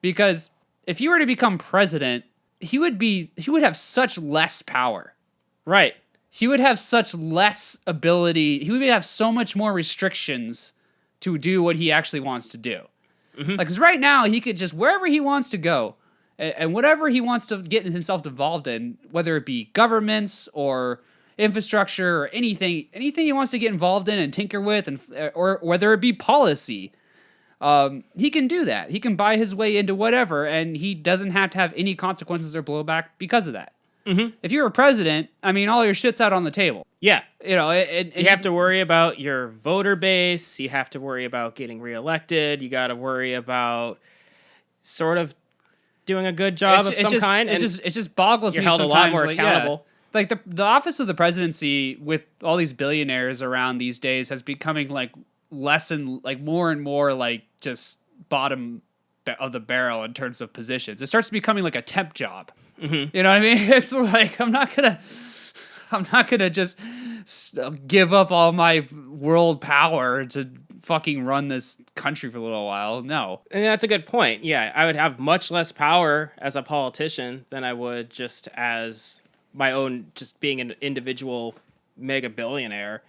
Because if he were to become president, he would have such less power. Right. He would have such less ability. He would have so much more restrictions to do what he actually wants to do. Like, because right now, he could just, wherever he wants to go, and whatever he wants to get himself involved in, whether it be governments or infrastructure or anything he wants to get involved in and tinker with, or whether it be policy, he can do that. He can buy his way into whatever, and he doesn't have to have any consequences or blowback because of that. If you're a president, I mean, all your shit's out on the table. Yeah. You know, and you have to worry about your voter base. You have to worry about getting reelected. You got to worry about sort of doing a good job of some kind. It just boggles me you're held sometimes. a lot more like, accountable. Yeah, like the office of the presidency, with all these billionaires around these days, has becoming like less and like more and more like just bottom of the barrel in terms of positions. It starts becoming like a temp job. You know what I mean? It's like, I'm not gonna just give up all my world power to fucking run this country for a little while. No. And that's a good point. Yeah, I would have much less power as a politician than I would just as my own, just being an individual mega billionaire.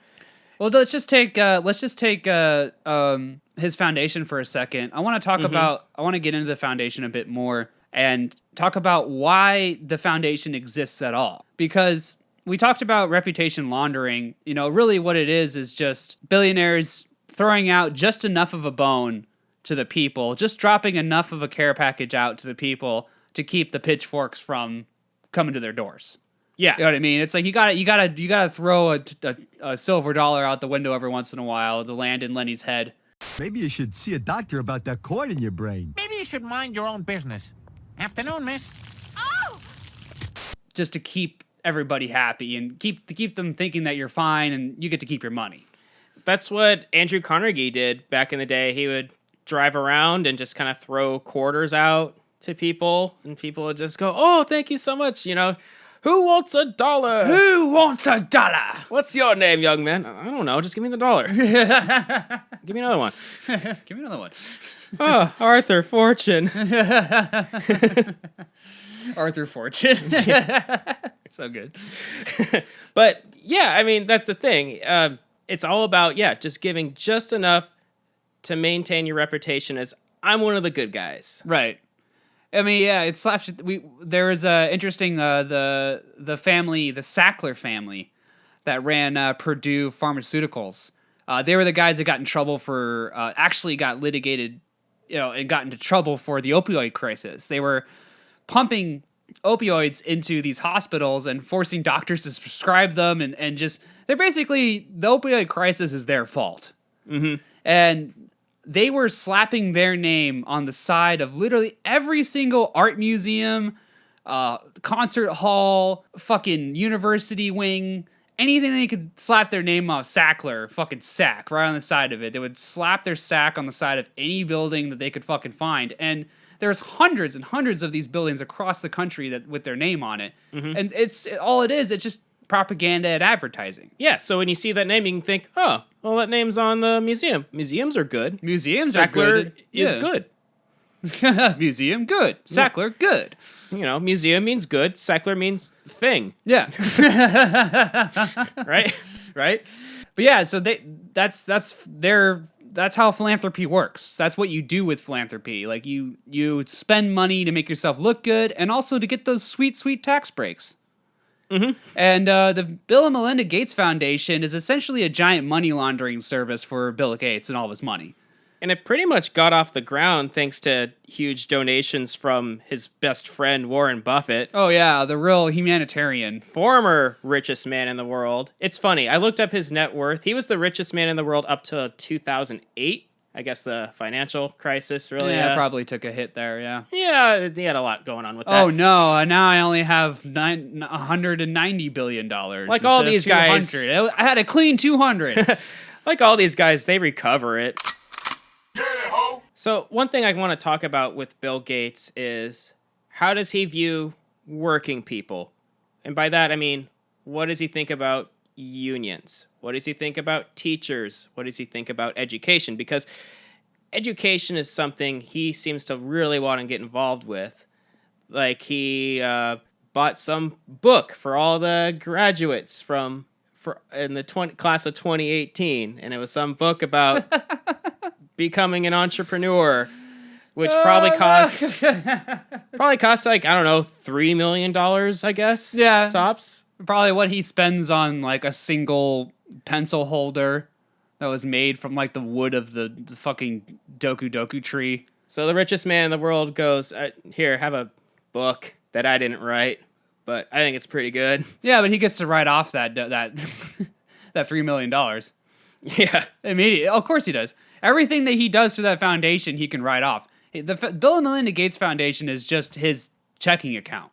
Well, let's just take his foundation for a second. I want to talk about. I want to get into the foundation a bit more and talk about why the foundation exists at all. Because we talked about reputation laundering. You know, really what it is just billionaires throwing out just enough of a bone to the people, just dropping enough of a care package out to the people to keep the pitchforks from coming to their doors. Yeah. You know what I mean? It's like you gotta throw a silver dollar out the window every once in a while to land in Lenny's head. Maybe you should see a doctor about that cord in your brain. Maybe you should mind your own business. Afternoon, miss. Oh! Just to keep everybody happy and keep them thinking that you're fine and you get to keep your money. That's what Andrew Carnegie did back in the day. He would drive around and just kind of throw quarters out to people, and people would just go, "Oh, thank you so much." You know, who wants $1? Who wants $1? What's your name, young man? I don't know. Just give me the $1. Give me another one. Give me another one. Oh, Arthur Fortune. Arthur Fortune. So good. But yeah, I mean, that's the thing. It's all about, just giving just enough to maintain your reputation as, I'm one of the good guys. Right. I mean, yeah, it's there was interesting the family, the Sackler family, that ran Purdue Pharmaceuticals. They were the guys that got in trouble for actually got litigated, and got into trouble for the opioid crisis. They were pumping opioids into these hospitals and forcing doctors to prescribe them, and just they're basically, the opioid crisis is their fault. And they were slapping their name on the side of literally every single art museum, concert hall, fucking university wing, anything they could slap their name on. Sackler, fucking sack, right on the side of it. They would slap their sack on the side of any building that they could fucking find. And there's hundreds and hundreds of these buildings across the country that with their name on it. And it's just propaganda and advertising. Yeah, so when you see that name, you can think, oh, well, that name's on the museum. Museums are good. Museums Sackler are good. is good. Museum, good. Sackler, good. Museum means good. Sackler means thing. Yeah. Right? Right? But yeah, so that's how philanthropy works. That's what you do with philanthropy. Like you spend money to make yourself look good and also to get those sweet, sweet tax breaks. And the Bill and Melinda Gates Foundation is essentially a giant money laundering service for Bill Gates and all of his money. And it pretty much got off the ground thanks to huge donations from his best friend, Warren Buffett. Oh, yeah, the real humanitarian. Former richest man in the world. It's funny. I looked up his net worth. He was the richest man in the world up to 2008. I guess the financial crisis really... Yeah, probably took a hit there, yeah. Yeah, he had a lot going on with that. Oh, no, now I only have $190 billion. Like all these guys. I had a clean 200. Like all these guys, they recover it. So one thing I want to talk about with Bill Gates is how does he view working people? And by that, I mean, what does he think about unions? What does he think about teachers? What does he think about education? Because education is something he seems to really want to get involved with. Like he bought some book for all the graduates in the class of 2018, and it was some book about becoming an entrepreneur, which probably cost like, I don't know, $3 million, I guess. Yeah. Tops. Probably what he spends on like a single pencil holder that was made from like the wood of the fucking Doku tree. So the richest man in the world goes, here, have a book that I didn't write, but I think it's pretty good. Yeah, but he gets to write off that that $3 million. Yeah. Immediately. Of course he does. Everything that he does for that foundation, he can write off. The Bill and Melinda Gates Foundation is just his checking account.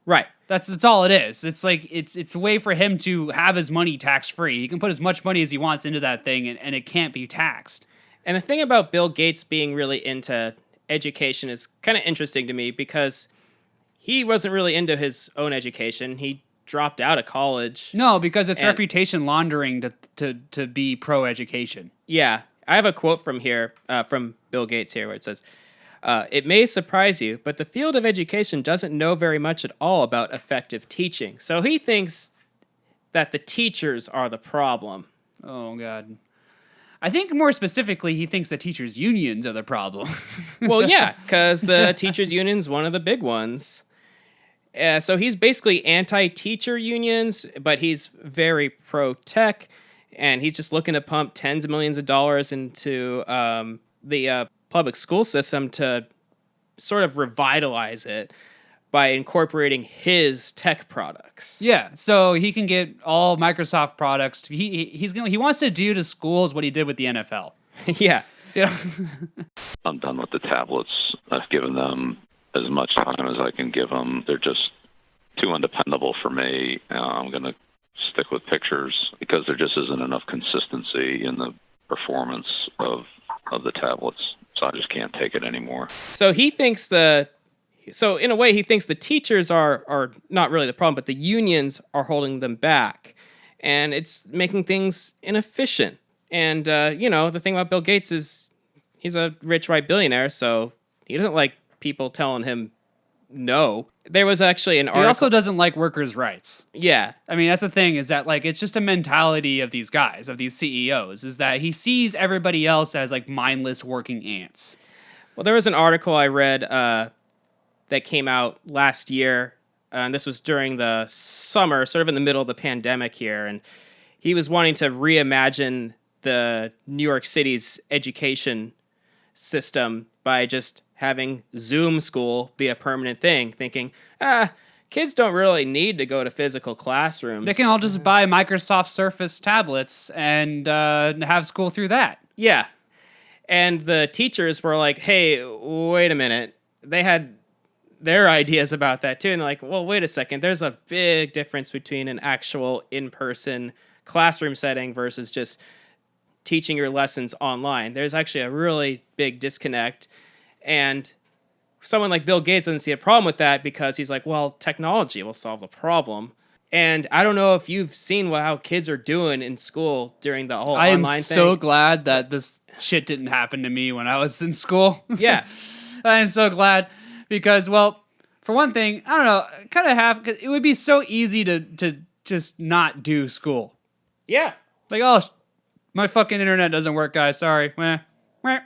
Right. That's all it is. It's like it's a way for him to have his money tax free. He can put as much money as he wants into that thing, and it can't be taxed. And the thing about Bill Gates being really into education is kind of interesting to me because he wasn't really into his own education. He dropped out of college. No, because it's reputation laundering to be pro education. Yeah. I have a quote from here, from Bill Gates here, where it says, it may surprise you, but the field of education doesn't know very much at all about effective teaching. So he thinks that the teachers are the problem. Oh, God. I think more specifically, he thinks the teachers' unions are the problem. Well, yeah, because the teachers' union's one of the big ones. So he's basically anti-teacher unions, but he's very pro-tech, and he's just looking to pump tens of millions of dollars into the public school system to sort of revitalize it by incorporating his tech products. Yeah, so he can get all Microsoft products. He wants to do to schools what he did with the NFL. Yeah. Yeah. I'm done with the tablets. I've given them as much time as I can give them. They're just too undependable for me. I'm going to stick with pictures because there just isn't enough consistency in the performance of the tablets. So I just can't take it anymore. So he thinks So in a way, he thinks the teachers are not really the problem, but the unions are holding them back. And it's making things inefficient. And, the thing about Bill Gates is he's a rich white billionaire, so he doesn't like people telling him no. There was actually an article. He also doesn't like workers' rights. Yeah. I mean, that's the thing, is that, like, it's just a mentality of these guys, of these CEOs, is that he sees everybody else as, like, mindless working ants. Well, there was an article I read that came out last year, and this was during the summer, sort of in the middle of the pandemic here, and he was wanting to reimagine the New York City's education system by just having Zoom school be a permanent thing, thinking, kids don't really need to go to physical classrooms. They can all just buy Microsoft Surface tablets and have school through that. Yeah. And the teachers were like, hey, wait a minute. They had their ideas about that too. And they're like, well, wait a second. There's a big difference between an actual in-person classroom setting versus just teaching your lessons online. There's actually a really big disconnect. And someone like Bill Gates doesn't see a problem with that because he's like, well, technology will solve the problem. And I don't know if you've seen how kids are doing in school during the whole online thing. I am so glad that this shit didn't happen to me when I was in school. Yeah. I am so glad because, well, for one thing, I don't know, kind of have, because it would be so easy to just not do school. Yeah. Like, oh, my fucking internet doesn't work, guys. Sorry. Turn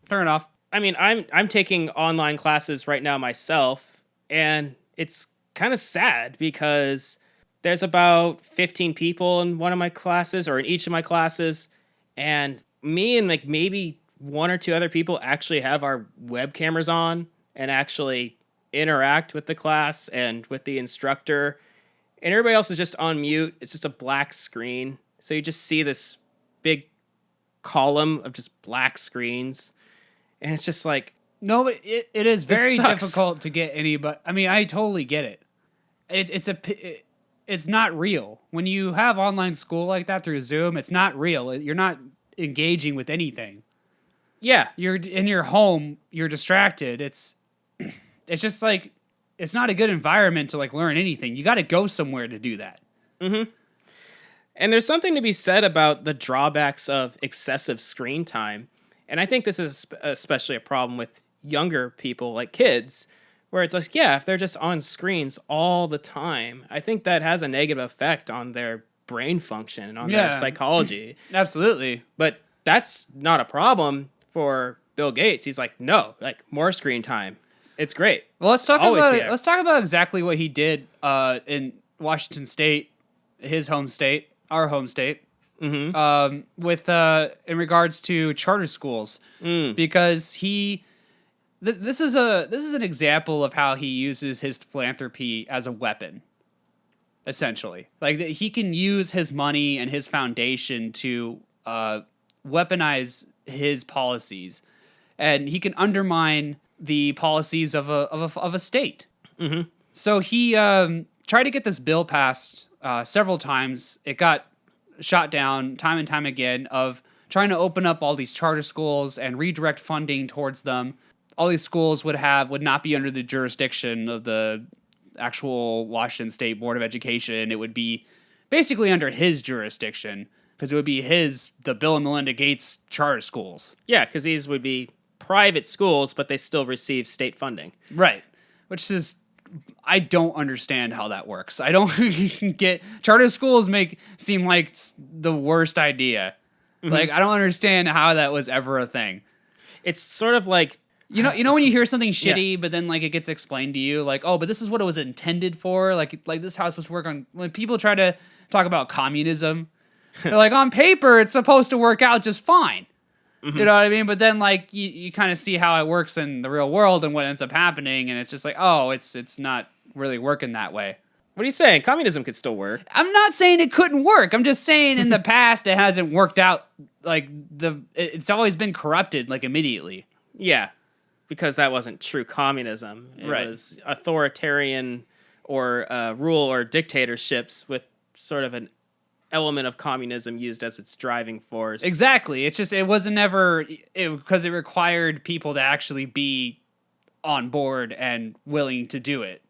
it off. I mean, I'm taking online classes right now myself, and it's kind of sad because there's about 15 people in one of my classes or in each of my classes, and me and like maybe one or two other people actually have our web cameras on and actually interact with the class and with the instructor. And everybody else is just on mute. It's just a black screen. So you just see this big column of just black screens. And it's just like... No, but it is very sucks. difficult to get anybody. I mean, I totally get it. It's not real. When you have online school like that through Zoom, it's not real. You're not engaging with anything. Yeah. You're in your home, you're distracted. It's just like, it's not a good environment to like learn anything. You got to go somewhere to do that. Mm-hmm. And there's something to be said about the drawbacks of excessive screen time. And I think this is especially a problem with younger people, like kids, where it's like, yeah, if they're just on screens all the time, I think that has a negative effect on their brain function and on their psychology. Absolutely. But that's not a problem for Bill Gates. He's like, no, like more screen time. It's great. Well, let's talk about exactly what he did in Washington State, his home state, our home state. Mm-hmm. With in regards to charter schools, because this is an example of how he uses his philanthropy as a weapon. Essentially, like he can use his money and his foundation to weaponize his policies, and he can undermine the policies of a state. Mm-hmm. So he tried to get this bill passed several times. It got shot down time and time again, of trying to open up all these charter schools and redirect funding towards them. All these schools would not be under the jurisdiction of the actual Washington State Board of Education. It would be basically under his jurisdiction, because it would be the Bill and Melinda Gates charter schools. Yeah, because these would be private schools, but they still receive state funding. Right. Which is, I don't understand how that works. I don't get, charter schools seem like the worst idea. Mm-hmm. Like, I don't understand how that was ever a thing. It's sort of like, you know when you hear something shitty, but then like it gets explained to you, like, oh, but this is what it was intended for. Like this is how it's supposed to work. When people try to talk about communism, they're like, on paper, it's supposed to work out just fine. Mm-hmm. You know what I mean? But then like you kind of see how it works in the real world and what ends up happening, and it's just like, oh, it's not really working that way. What are you saying? Communism could still work. I'm not saying it couldn't work. I'm just saying in the past it hasn't worked out. Like it's always been corrupted like immediately. Yeah, because that wasn't true communism. It was authoritarian or rule or dictatorships with sort of an element of communism used as its driving force. Exactly. It's just, it wasn't ever, because it required people to actually be on board and willing to do it.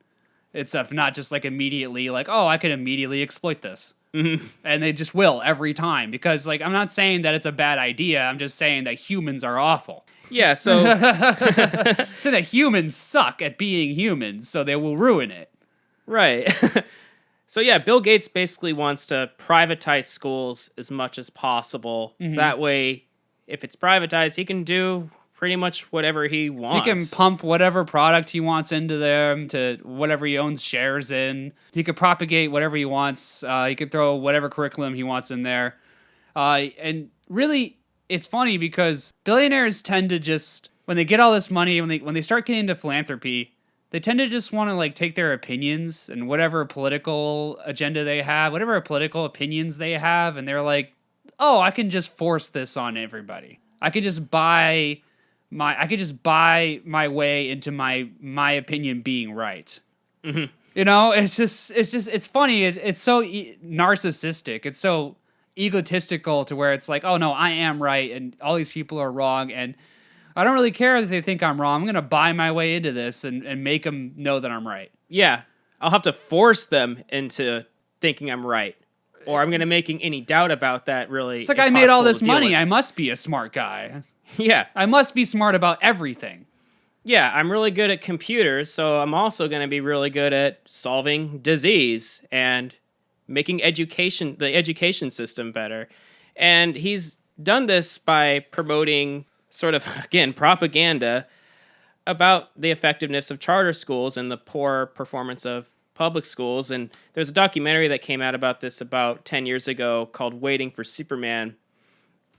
It's not just like immediately like, oh, I can immediately exploit this. Mm-hmm. And they just will every time, because like, I'm not saying that it's a bad idea. I'm just saying that humans are awful. Yeah. So, so that humans suck at being humans, so they will ruin it. Right. So yeah, Bill Gates basically wants to privatize schools as much as possible. Mm-hmm. That way, if it's privatized, he can do pretty much whatever he wants. He can pump whatever product he wants into them, to whatever he owns shares in. He could propagate whatever he wants. He could throw whatever curriculum he wants in there. And really, it's funny because billionaires tend to just, when they get all this money, when they start getting into philanthropy, they tend to just want to like take their opinions and whatever political agenda they have, whatever political opinions they have, and they're like, oh, I can just force this on everybody. I could just buy my way into my opinion being right. Mm-hmm. You know, it's funny. It's so narcissistic. It's so egotistical to where it's like, oh no, I am right and all these people are wrong, and I don't really care if they think I'm wrong. I'm going to buy my way into this and make them know that I'm right. Yeah. I'll have to force them into thinking I'm right. Or I'm going to making any doubt about that really. It's like, I made all this money. I must be a smart guy. Yeah. I must be smart about everything. Yeah, I'm really good at computers, so I'm also going to be really good at solving disease and making the education system better. And he's done this by promoting sort of, again, propaganda about the effectiveness of charter schools and the poor performance of public schools. And there's a documentary that came out about this about 10 years ago called Waiting for Superman.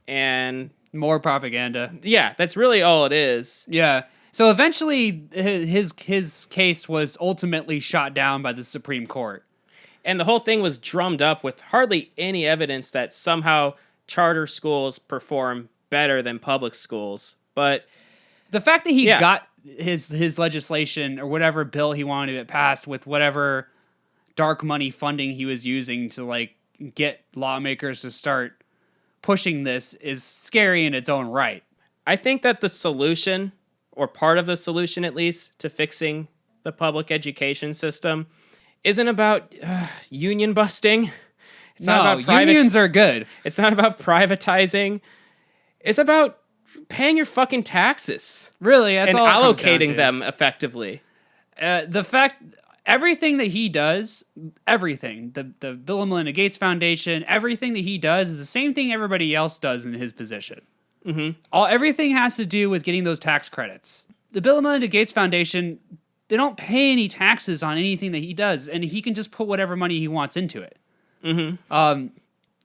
And More propaganda. Yeah, that's really all it is. Yeah. So eventually, his case was ultimately shot down by the Supreme Court. And the whole thing was drummed up with hardly any evidence that somehow charter schools perform better than public schools. But the fact that he got his legislation or whatever bill he wanted to get passed with whatever dark money funding he was using to like get lawmakers to start pushing this is scary in its own right. I think that the solution, or part of the solution at least, to fixing the public education system isn't about union busting. It's not about unions are good. It's not about privatizing. It's about paying your fucking taxes. Really, that's and all. And allocating them effectively. The fact, everything that he does, everything, the Bill and Melinda Gates Foundation, everything that he does is the same thing everybody else does in his position. Mm-hmm. Everything has to do with getting those tax credits. The Bill and Melinda Gates Foundation, they don't pay any taxes on anything that he does, and he can just put whatever money he wants into it. Mm-hmm.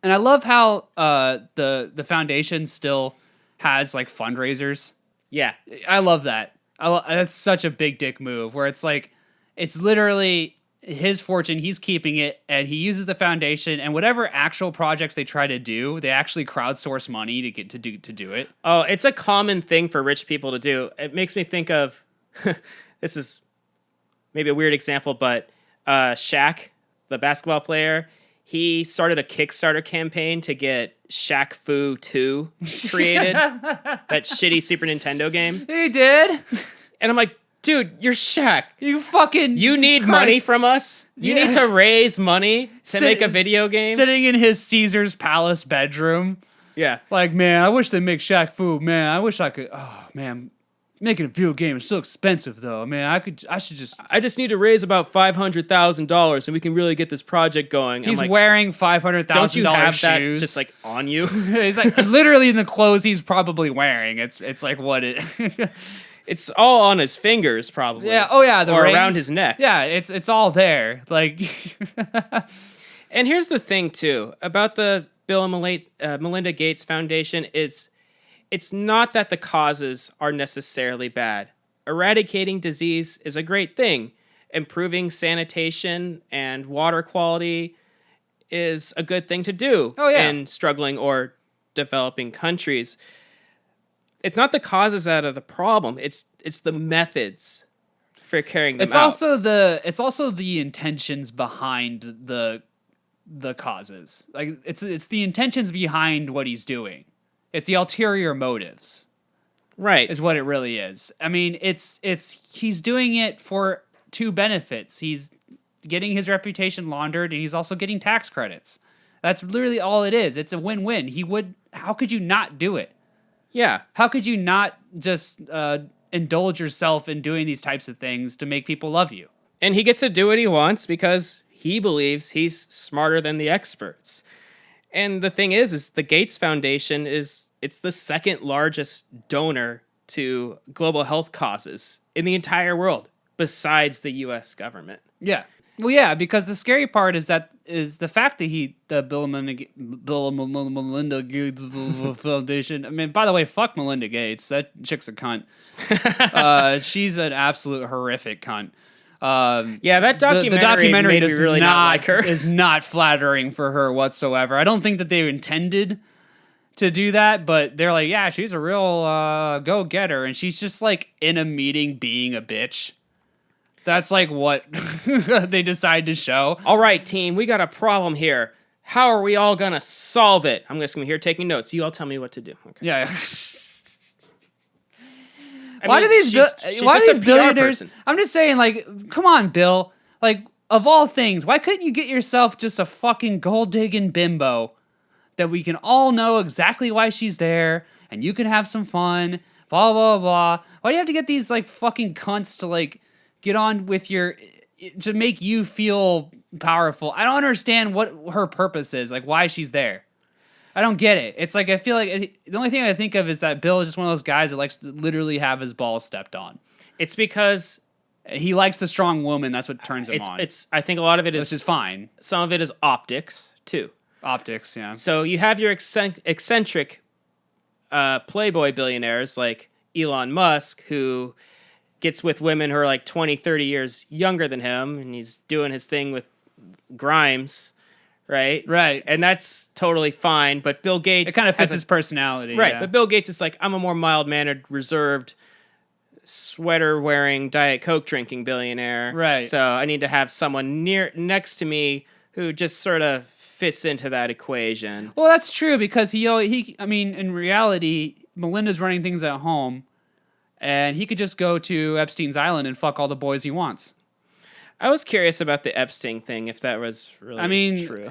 And I love how the foundation still has like fundraisers. Yeah, I love that. That's such a big dick move where it's like it's literally his fortune. He's keeping it, and he uses the foundation and whatever actual projects they try to do, they actually crowdsource money to get to do it. Oh, it's a common thing for rich people to do. It makes me think of this is maybe a weird example, but Shaq, the basketball player, he started a Kickstarter campaign to get Shaq Fu 2 created, that shitty Super Nintendo game. He did. And I'm like, dude, you're Shaq. You need money from us? You need to raise money to make a video game? Sitting in his Caesar's Palace bedroom. Yeah. Like, man, I wish they make Shaq Fu. Man, I wish I could. Oh, man. Making a video game is so expensive, though. Man, I just need to raise about $500,000 and we can really get this project going. He's like, wearing $500,000 don't you have shoes. That just like on you? He's like literally in the clothes he's probably wearing. It's like what it. It's all on his fingers, probably. Yeah. Oh yeah. Or around his neck. Yeah. It's all there. Like. And here's the thing too about the Bill and Melinda Gates Foundation is. It's not that the causes are necessarily bad. Eradicating disease is a great thing. Improving sanitation and water quality is a good thing to do in struggling or developing countries. It's not the causes that are the problem. It's the methods for carrying them out. It's also the intentions behind the causes. Like it's the intentions behind what he's doing. It's the ulterior motives. Right. Is what it really is. I mean, he's doing it for two benefits. He's getting his reputation laundered and he's also getting tax credits. That's literally all it is. It's a win-win. How could you not do it? Yeah. How could you not just indulge yourself in doing these types of things to make people love you? And he gets to do what he wants because he believes he's smarter than the experts. And the thing is the Gates Foundation it's the second largest donor to global health causes in the entire world, besides the U.S. government. Yeah. Well, yeah, because the scary part is the fact that the Bill and Melinda Gates Foundation. I mean, by the way, fuck Melinda Gates. That chick's a cunt. She's an absolute horrific cunt. That documentary, the documentary made me really not like her. Is not flattering for her whatsoever. I don't think that they intended to do that, but they're like, yeah, she's a real go-getter, and she's just like in a meeting being a bitch. That's like what they decide to show. All right, team, we got a problem here. How are we all gonna solve it? I'm just gonna be here taking notes. You all tell me what to do. Okay. Yeah. Why do these billionaires? I'm just saying, like, come on, Bill. Like, of all things, why couldn't you get yourself just a fucking gold digging bimbo that we can all know exactly why she's there, and you can have some fun, blah blah blah. Why do you have to get these like fucking cunts to like get on with to make you feel powerful? I don't understand what her purpose is, like why she's there. I don't get it. It's like I feel like the only thing I think of is that Bill is just one of those guys that likes to literally have his balls stepped on. It's because he likes the strong woman. That's what turns him on. I think a lot of it is, which is fine. Some of it is optics too. Optics, yeah. So you have your eccentric playboy billionaires like Elon Musk, who gets with women who are like 20, 30 years younger than him, and he's doing his thing with Grimes, right? Right. And that's totally fine, but Bill Gates... It kind of fits his personality. Right, yeah. but Bill Gates is like, I'm a more mild-mannered, reserved, sweater-wearing, Diet Coke drinking billionaire. Right. So I need to have someone next to me who just sort of fits into that equation. Well, that's true because I mean, in reality, Melinda's running things at home, and he could just go to Epstein's Island and fuck all the boys he wants. I was curious about the Epstein thing, if that was really true.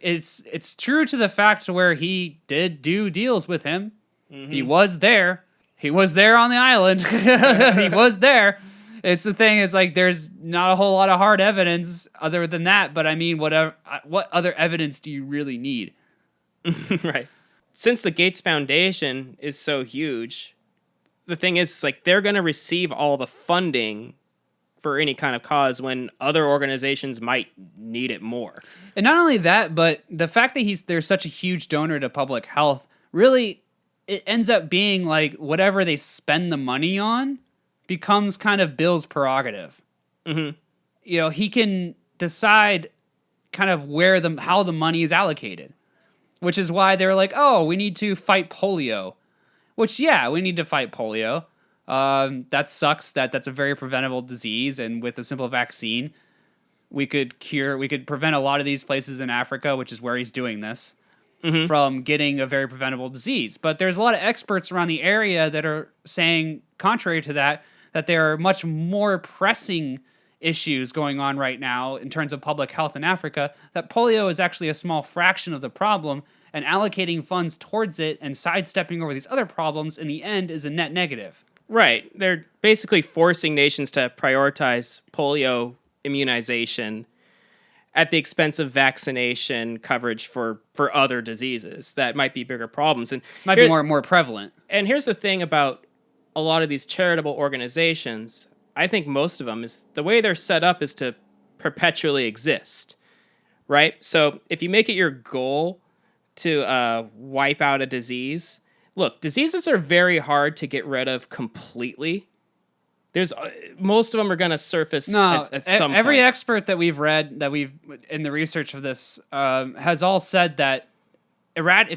It's true to the fact where he did do deals with him. Mm-hmm. He was there. He was there on the island. He was there. It's the thing is like there's not a whole lot of hard evidence other than that. But I mean, what other evidence do you really need? Right. Since the Gates Foundation is so huge, the thing is like they're going to receive all the funding for any kind of cause when other organizations might need it more. And not only that, but the fact that there's such a huge donor to public health, really, it ends up being like whatever they spend the money on becomes kind of Bill's prerogative. Mm-hmm. You know, he can decide kind of how the money is allocated, which is why they're like, oh, we need to fight polio, which, yeah, we need to fight polio. That sucks. That's a very preventable disease, and with a simple vaccine, we could prevent a lot of these places in Africa, which is where he's doing this, from getting a very preventable disease. But there's a lot of experts around the area that are saying, contrary to that there are much more pressing issues going on right now in terms of public health in Africa, that polio is actually a small fraction of the problem, and allocating funds towards it and sidestepping over these other problems in the end is a net negative. Right. They're basically forcing nations to prioritize polio immunization at the expense of vaccination coverage for other diseases that might be bigger problems. And might be more prevalent. And here's the thing about a lot of these charitable organizations. I think most of them is the way they're set up is to perpetually exist, right? So if you make it your goal to wipe out a disease, look, diseases are very hard to get rid of completely. There's most of them are going to surface at some point. Every expert that we've read, in the research of this, has all said that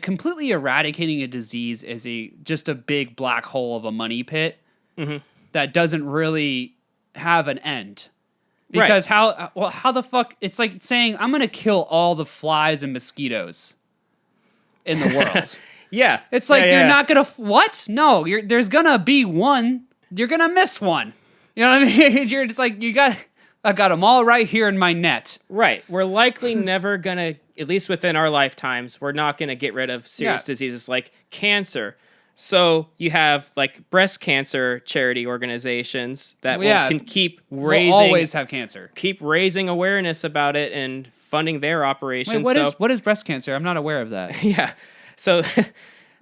completely eradicating a disease is just a big black hole of a money pit that doesn't really have an end. Because how the fuck, it's like saying, I'm going to kill all the flies and mosquitoes in the world. Yeah. It's like, you're not going to, what? No, there's going to be one. You're going to miss one. You know what I mean? You're just like, I got them all right here in my net. Right. We're likely never going to, at least within our lifetimes, we're not going to get rid of serious diseases like cancer. So you have like breast cancer charity organizations that can keep raising. We'll always have cancer. Keep raising awareness about it and funding their operations. Wait, what is breast cancer? I'm not aware of that. Yeah. So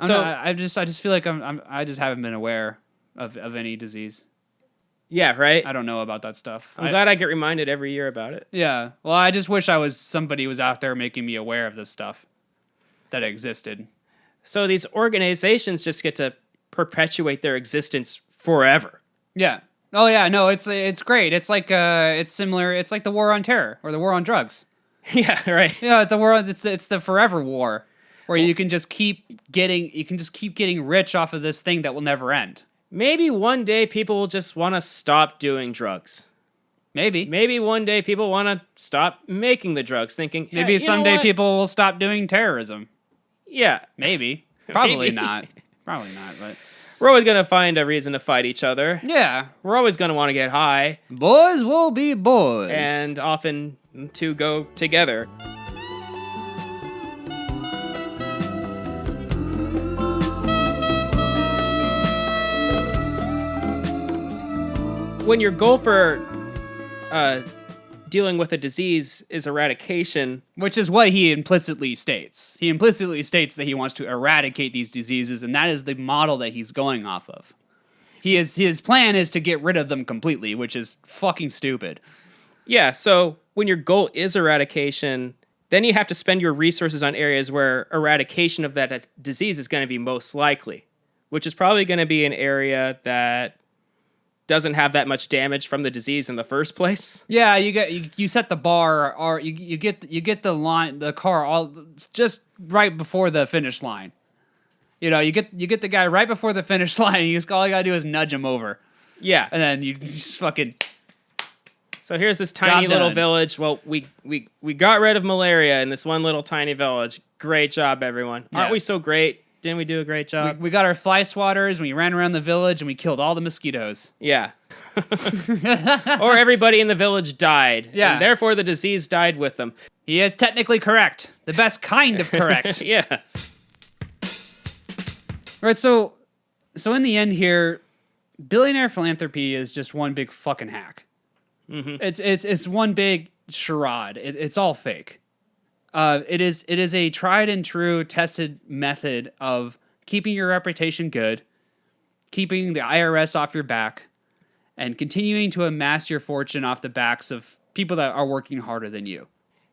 I just feel like I just haven't been aware of any disease. Yeah, right? I don't know about that stuff. I'm glad I get reminded every year about it. Yeah. Well, I just wish somebody was out there making me aware of this stuff that existed. So these organizations just get to perpetuate their existence forever. Yeah. Oh yeah, no, it's great. It's like it's similar. It's like the war on terror or the war on drugs. Yeah, right. Yeah, it's the forever war where you can just keep getting rich off of this thing that will never end. Maybe one day people will just want to stop doing drugs. Maybe one day people want to stop making the drugs, thinking maybe someday people will stop doing terrorism. Yeah. Maybe. Probably not. Probably not, but we're always going to find a reason to fight each other. Yeah. We're always going to want to get high. Boys will be boys. And often to go together. When your goal for dealing with a disease is eradication, which is what he implicitly states. He implicitly states that he wants to eradicate these diseases, and that is the model that he's going off of. His plan is to get rid of them completely, which is fucking stupid. Yeah, so when your goal is eradication, then you have to spend your resources on areas where eradication of that disease is going to be most likely, which is probably going to be an area that doesn't have that much damage from the disease in the first place. Yeah, you set the bar, or you get the car all just right before the finish line. You know, you get the guy right before the finish line, and all you gotta do is nudge him over. Yeah, and then you just fucking. So here's this tiny little village. Well, we got rid of malaria in this one little tiny village. Great job, everyone. Aren't we so great? Didn't we do a great job? We got our fly swatters. We ran around the village and we killed all the mosquitoes. Yeah. Or everybody in the village died. Yeah. And therefore the disease died with them. He is technically correct. The best kind of correct. Yeah. Right, so in the end here, billionaire philanthropy is just one big fucking hack. Mm-hmm. It's one big charade. It's all fake. It is a tried and true tested method of keeping your reputation good, keeping the IRS off your back, and continuing to amass your fortune off the backs of people that are working harder than you.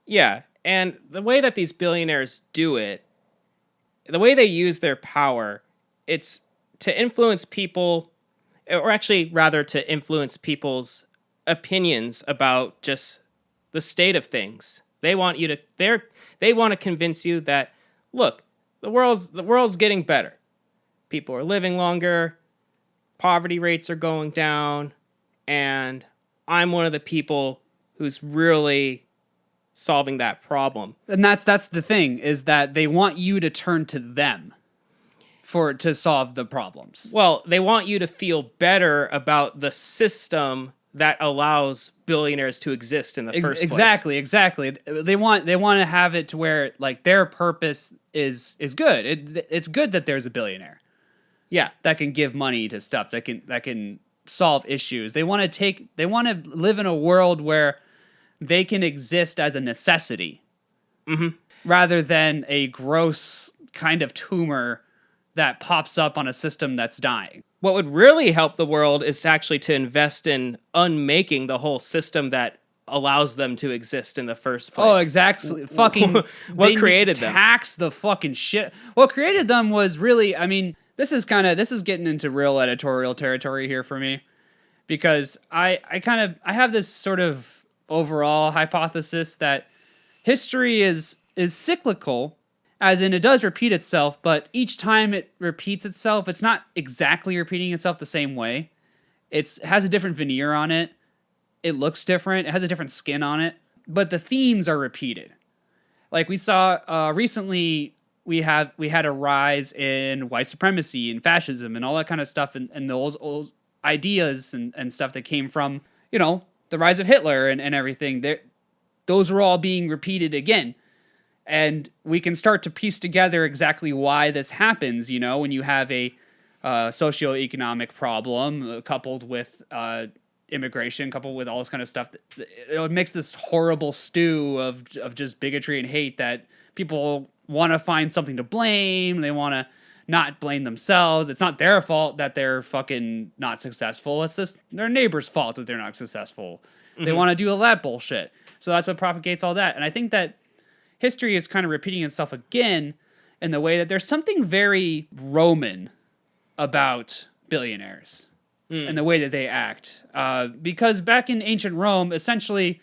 Yeah, and the way that these billionaires do it, the way they use their power, it's to influence people, or actually rather to influence people's opinions about just the state of things. They want you to they want to convince you that, look, the world's getting better. People are living longer, poverty rates are going down, and I'm one of the people who's really solving that problem. And that's the thing, is that they want you to turn to them to solve the problems. Well, they want you to feel better about the system that allows billionaires to exist in the first place. Exactly. They want to have it to where like their purpose is good. It's good that there's a billionaire. Yeah, that can give money to stuff that can solve issues. They want to live in a world where they can exist as a necessity, rather than a gross kind of tumor that pops up on a system that's dying. What would really help the world is actually to invest in unmaking the whole system that allows them to exist in the first place. Oh, exactly. Fucking what created them? Tax the fucking shit. What created them was really, I mean, this is getting into real editorial territory here for me, because I have this sort of overall hypothesis that history is cyclical, as in it does repeat itself, but each time it repeats itself, it's not exactly repeating itself the same way. It has a different veneer on it. It looks different. It has a different skin on it, but the themes are repeated. Like we saw recently, we had a rise in white supremacy and fascism and all that kind of stuff, and those old ideas and stuff that came from, you know, the rise of Hitler and everything. Those were all being repeated again. And we can start to piece together exactly why this happens, you know, when you have a socioeconomic problem coupled with immigration, coupled with all this kind of stuff. It makes this horrible stew of just bigotry and hate that people want to find something to blame. They want to not blame themselves. It's not their fault that they're fucking not successful. It's their neighbor's fault that they're not successful. They want to do all that bullshit. So that's what propagates all that. And I think that history is kind of repeating itself again in the way that there's something very Roman about billionaires and the way that they act. Because back in ancient Rome, essentially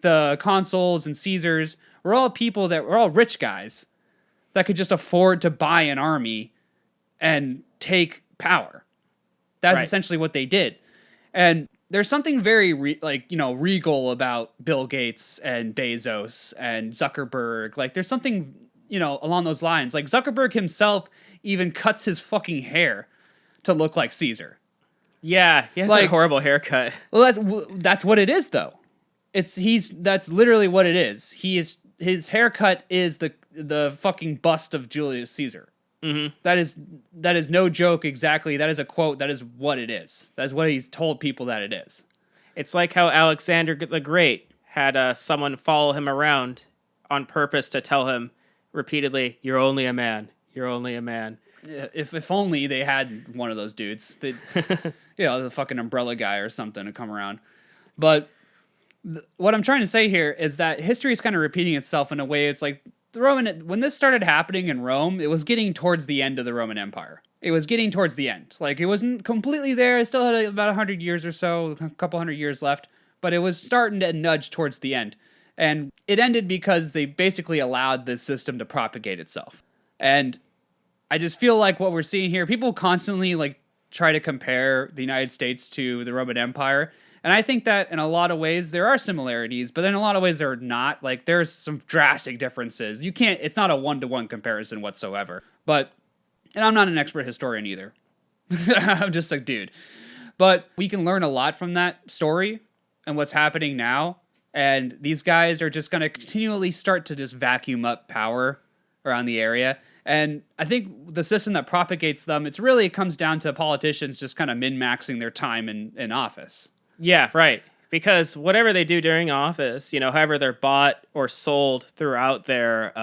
the consuls and Caesars were all people that were all rich guys that could just afford to buy an army and take power. That's essentially what they did. And there's something very regal about Bill Gates and Bezos and Zuckerberg. Like there's something, you know, along those lines. Like Zuckerberg himself even cuts his fucking hair to look like Caesar. Yeah, he has that horrible haircut. Well, that's what it is though. That's literally what it is. His haircut is the fucking bust of Julius Caesar. Mm-hmm. That is no joke. Exactly. That is a quote. That is what it is. That's what he's told people that it is. It's like how Alexander the Great had someone follow him around on purpose to tell him repeatedly, "You're only a man. You're only a man." If only they had one of those dudes, the fucking umbrella guy or something to come around. But what I'm trying to say here is that history is kind of repeating itself in a way. It's like when this started happening in Rome, it was getting towards the end of the Roman Empire. It was getting towards the end. Like, it wasn't completely there. It still had about 100 years or so, a couple hundred years left, but it was starting to nudge towards the end. And it ended because they basically allowed this system to propagate itself. And I just feel like what we're seeing here, people constantly like try to compare the United States to the Roman Empire. And I think that in a lot of ways there are similarities, but in a lot of ways there are not. Like, there's some drastic differences. It's not a one-to-one comparison whatsoever. And I'm not an expert historian either. I'm just a dude. But we can learn a lot from that story and what's happening now. And these guys are just going to continually start to just vacuum up power around the area. And I think the system that propagates them, it comes down to politicians just kind of min-maxing their time in office. Yeah, right. Because whatever they do during office, however they're bought or sold throughout their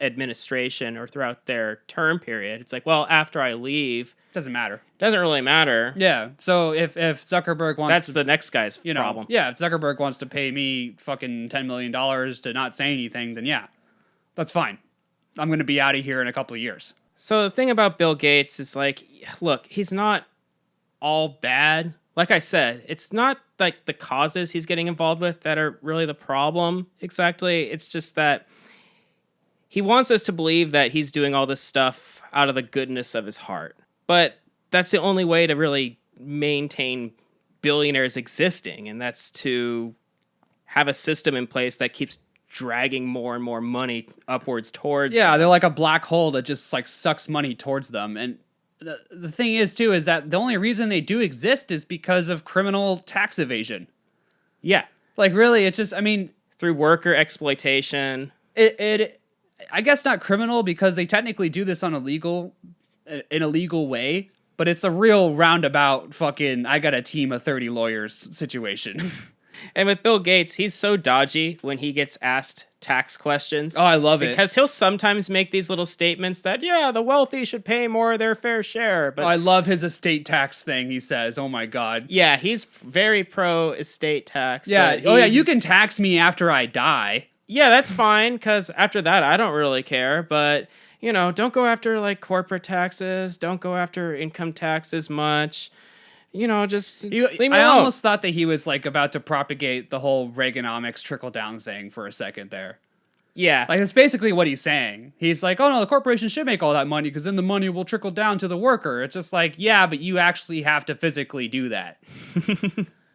administration or throughout their term period, it's like, well, after I leave... Doesn't matter. Doesn't really matter. Yeah. So if Zuckerberg wants That's the next guy's problem. Yeah, if Zuckerberg wants to pay me fucking $10 million to not say anything, then yeah, that's fine. I'm going to be out of here in a couple of years. So the thing about Bill Gates is like, look, he's not all bad. Like I said, it's not like the causes he's getting involved with that are really the problem exactly. It's just that he wants us to believe that he's doing all this stuff out of the goodness of his heart. But that's the only way to really maintain billionaires existing, and that's to have a system in place that keeps dragging more and more money upwards towards them. They're like a black hole that just like sucks money towards them. And the thing is, too, is that the only reason they do exist is because of criminal tax evasion. Yeah. Like, really, it's just, through worker exploitation. I guess not criminal because they technically do this in a legal way, but it's a real roundabout fucking, I got a team of 30 lawyers situation. And with Bill Gates, he's so dodgy when he gets asked tax questions. Oh, I love it. Because he'll sometimes make these little statements that, the wealthy should pay more of their fair share. But I love his estate tax thing, he says. Oh, my God. Yeah, he's very pro estate tax. Yeah. Oh, yeah, you can tax me after I die. Yeah, that's fine, because after that, I don't really care. But, don't go after, like, corporate taxes. Don't go after income taxes much. Just leave me alone. I almost thought that he was like about to propagate the whole Reaganomics trickle-down thing for a second there. Yeah. Like, that's basically what he's saying. He's like, oh no, the corporation should make all that money because then the money will trickle down to the worker. It's just like, yeah, but you actually have to physically do that.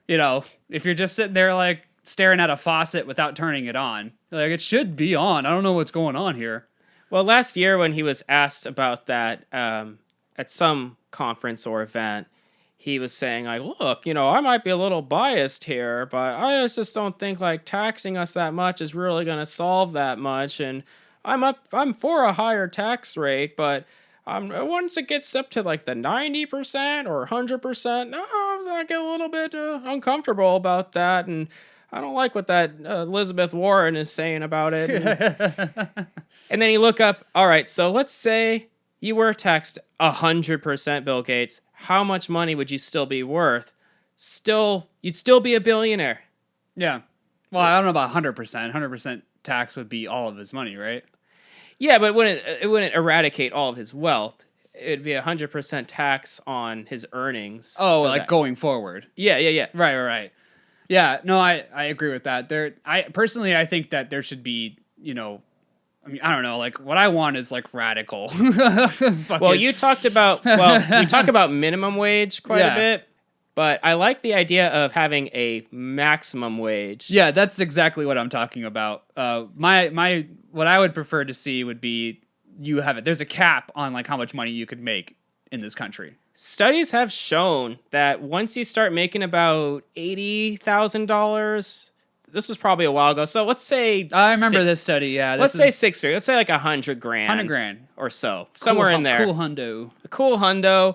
If you're just sitting there like staring at a faucet without turning it on, like, it should be on. I don't know what's going on here. Well, last year when he was asked about that at some conference or event, he was saying, like, look, I might be a little biased here, but I just don't think, like, taxing us that much is really going to solve that much. And I'm for a higher tax rate, but once it gets up to, like, the 90% or 100%, no, I get a little bit uncomfortable about that. And I don't like what that Elizabeth Warren is saying about it. And then you look up, all right, so let's say you were taxed 100%, Bill Gates. How much money would you still be worth? You'd still be a billionaire. Yeah. Well, I don't know about 100%. 100% tax would be all of his money, right? Yeah, but it wouldn't eradicate all of his wealth. It'd be 100% tax on his earnings. Oh, like going forward. Yeah. Right. Yeah, no, I agree with that. I think that there should be, I don't know, like, what I want is, like, radical. Well, we talk about minimum wage quite a bit, but I like the idea of having a maximum wage. Yeah, that's exactly what I'm talking about. What I would prefer to see would be there's a cap on, like, how much money you could make in this country. Studies have shown that once you start making about $80,000... This was probably a while ago. So let's say... I remember this study, yeah. Let's say 6 figures. Let's say like $100,000. $100,000. Or so. Somewhere in there. Cool hundo. A cool hundo.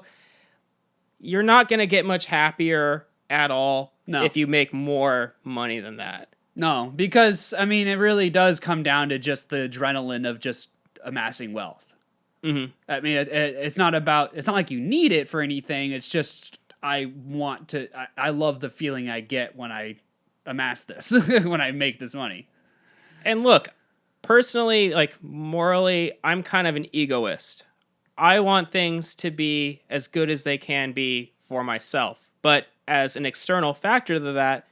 You're not going to get much happier at all if you make more money than that. No, because, it really does come down to just the adrenaline of just amassing wealth. Mm-hmm. It's not like you need it for anything. It's just, I love the feeling I get when I amass this when I make this money. And look, personally, like morally, I'm kind of an egoist. I want things to be as good as they can be for myself. But as an external factor to that,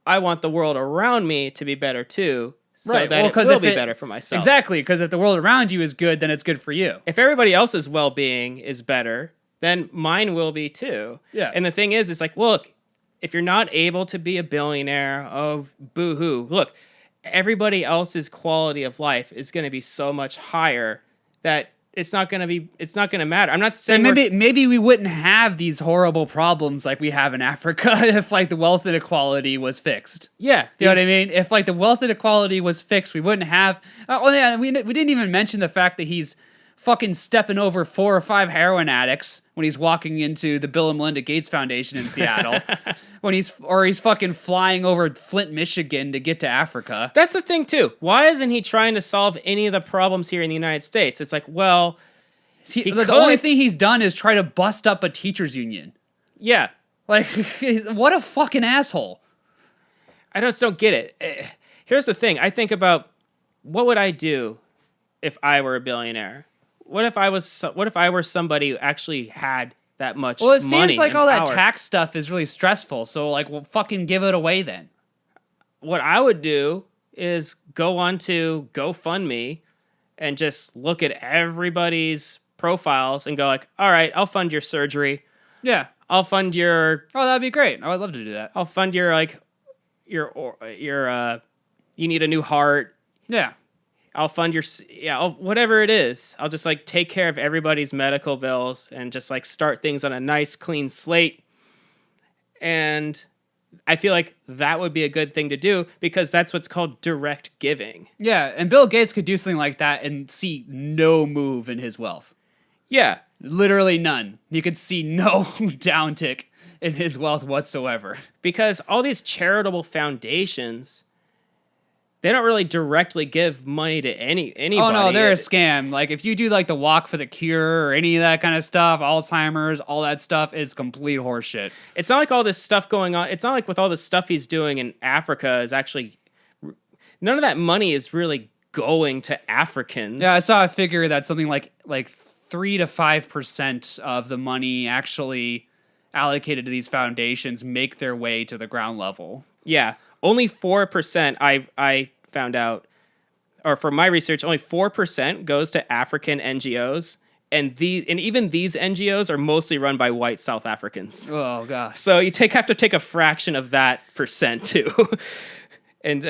I want the world around me to be better too, so that it will be better for myself. Exactly, because if the world around you is good, then it's good for you. If everybody else's well-being is better, then mine will be too. Yeah. And the thing is, it's like, look, if you're not able to be a billionaire, oh, boo-hoo. Look, everybody else's quality of life is going to be so much higher that it's not going to matter. I'm not saying maybe we wouldn't have these horrible problems like we have in Africa if like the wealth inequality was fixed. Yeah. You know what I mean? If like the wealth inequality was fixed, we wouldn't have. Oh yeah, we didn't even mention the fact that he's fucking stepping over 4 or 5 heroin addicts when he's walking into the Bill and Melinda Gates Foundation in Seattle. He's fucking flying over Flint, Michigan to get to Africa. That's the thing too. Why isn't he trying to solve any of the problems here in the United States? It's like, well, the only thing he's done is try to bust up a teachers union. Yeah. Like, what a fucking asshole. I just don't get it. Here's the thing. I think about, what would I do if I were a billionaire? What if I were somebody who actually had that much money? Well, it seems like all that power? tax stuff is really stressful. So, like, well, fucking give it away then. What I would do is go onto GoFundMe and just look at everybody's profiles and go like, all right, I'll fund your surgery. Yeah. I'll fund your. Oh, that'd be great. I would love to do that. I'll fund your you need a new heart. Yeah. I'll fund your, whatever it is. I'll just like take care of everybody's medical bills and just like start things on a nice clean slate. And I feel like that would be a good thing to do because that's what's called direct giving. Yeah, and Bill Gates could do something like that and see no move in his wealth. Yeah. Literally none. You could see no downtick in his wealth whatsoever. Because all these charitable foundations, they don't really directly give money to anybody. Oh no, they're a scam. Like if you do like the Walk for the Cure or any of that kind of stuff, Alzheimer's, all that stuff is complete horseshit. It's not like all this stuff going on. It's not like with all the stuff he's doing in Africa is actually, none of that money is really going to Africans. Yeah, I saw a figure that something like 3 to 5% of the money actually allocated to these foundations make their way to the ground level. Yeah, only 4% I found out, or from my research, only 4% goes to African NGOs, and even these NGOs are mostly run by white South Africans. Oh gosh. So you have to take a fraction of that percent too, and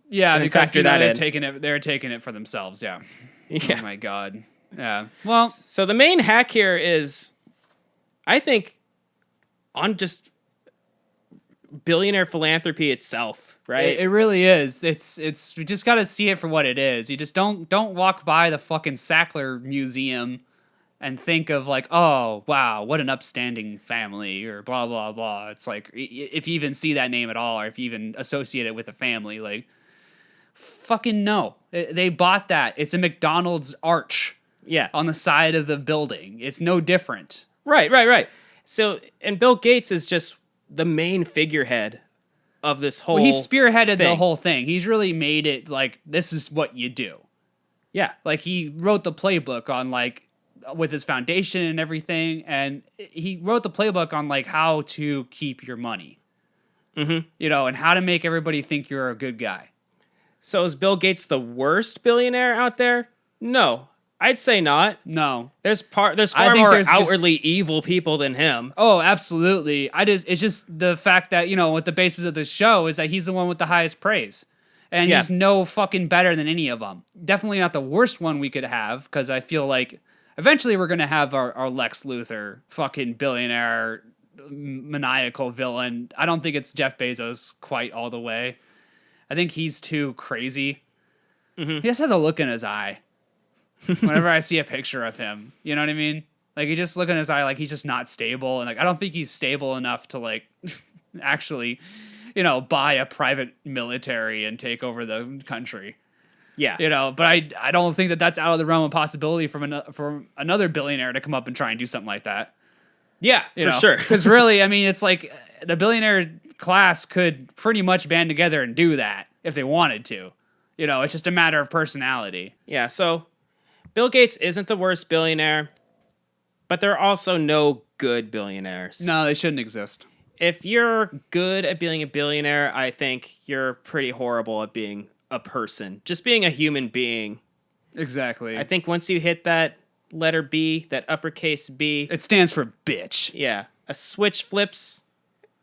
yeah, because they're taking it for themselves. Yeah. Yeah. Oh my god. Yeah. Well, so the main hack here is, I think, on just billionaire philanthropy itself, right? It really is. It's you just got to see it for what it is. You just don't walk by the fucking Sackler Museum and think of like, oh wow, what an upstanding family or blah blah blah. It's like if you even see that name at all, or if you even associate it with a family, like fucking no. They bought that. It's a McDonald's arch. Yeah, on the side of the building. It's no different. Right. So, and Bill Gates is just the main figurehead of this whole he spearheaded thing. The whole thing. He's really made it like, this is what you do. Yeah. Like, he wrote the playbook on, like, with his foundation and everything, and he wrote the playbook on, like, how to keep your money. Mm-hmm. You know, and how to make everybody think you're a good guy. So is Bill Gates the worst billionaire out there? No. I'd say not. No. There's far more outwardly evil people than him. Oh, absolutely. It's just the fact that, you know, what the basis of this show is that he's the one with the highest praise. And he's no fucking better than any of them. Definitely not the worst one we could have, because I feel like eventually we're going to have our Lex Luthor fucking billionaire maniacal villain. I don't think it's Jeff Bezos quite all the way. I think he's too crazy. Mm-hmm. He just has a look in his eye. Whenever I see a picture of him, you know what I mean? Like, he just look in his eye like he's just not stable. And like, I don't think he's stable enough to like actually, you know, buy a private military and take over the country. Yeah. You know, but I don't think that that's out of the realm of possibility for another billionaire to come up and try and do something like that. Yeah, for sure. Because really, I mean, it's like the billionaire class could pretty much band together and do that if they wanted to. You know, it's just a matter of personality. Yeah, so Bill Gates isn't the worst billionaire, but there are also no good billionaires. No, they shouldn't exist. If you're good at being a billionaire, I think you're pretty horrible at being a person. Just being a human being. Exactly. I think once you hit that letter B, that uppercase B. It stands for bitch. Yeah. A switch flips,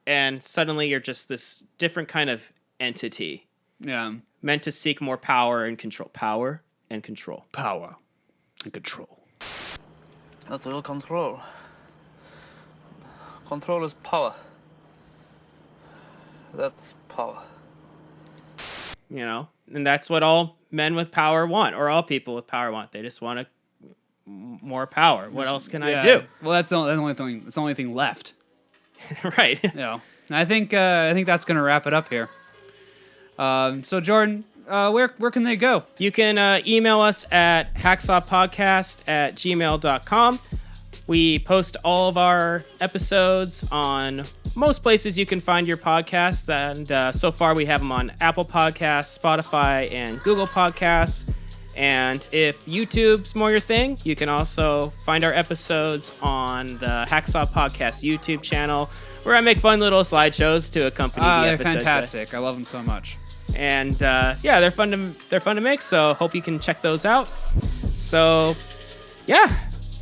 and suddenly you're just this different kind of entity. Yeah. Meant to seek more power and control. Power and control. Power and control. That's real control. Control is power. That's power. You know, and that's what all men with power want, or all people with power want. They just want more power. What else can I do? Well, that's the only thing. That's the only thing left. Right. Yeah. I think that's gonna wrap it up here. So Jordan, where can they go? You can email us at hacksawpodcast@gmail.com. We post all of our episodes on most places you can find your podcasts, and so far we have them on Apple Podcasts, Spotify, and Google Podcasts. And if YouTube's more your thing, you can also find our episodes on the Hacksaw Podcast YouTube channel, where I make fun little slideshows to accompany the They're episodes. fantastic. I love them so much. And yeah, they're fun to make. So hope you can check those out. So yeah,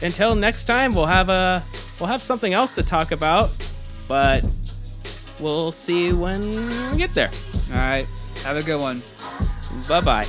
until next time, we'll have something else to talk about, but we'll see when we get there. All right. Have a good one. Bye-bye.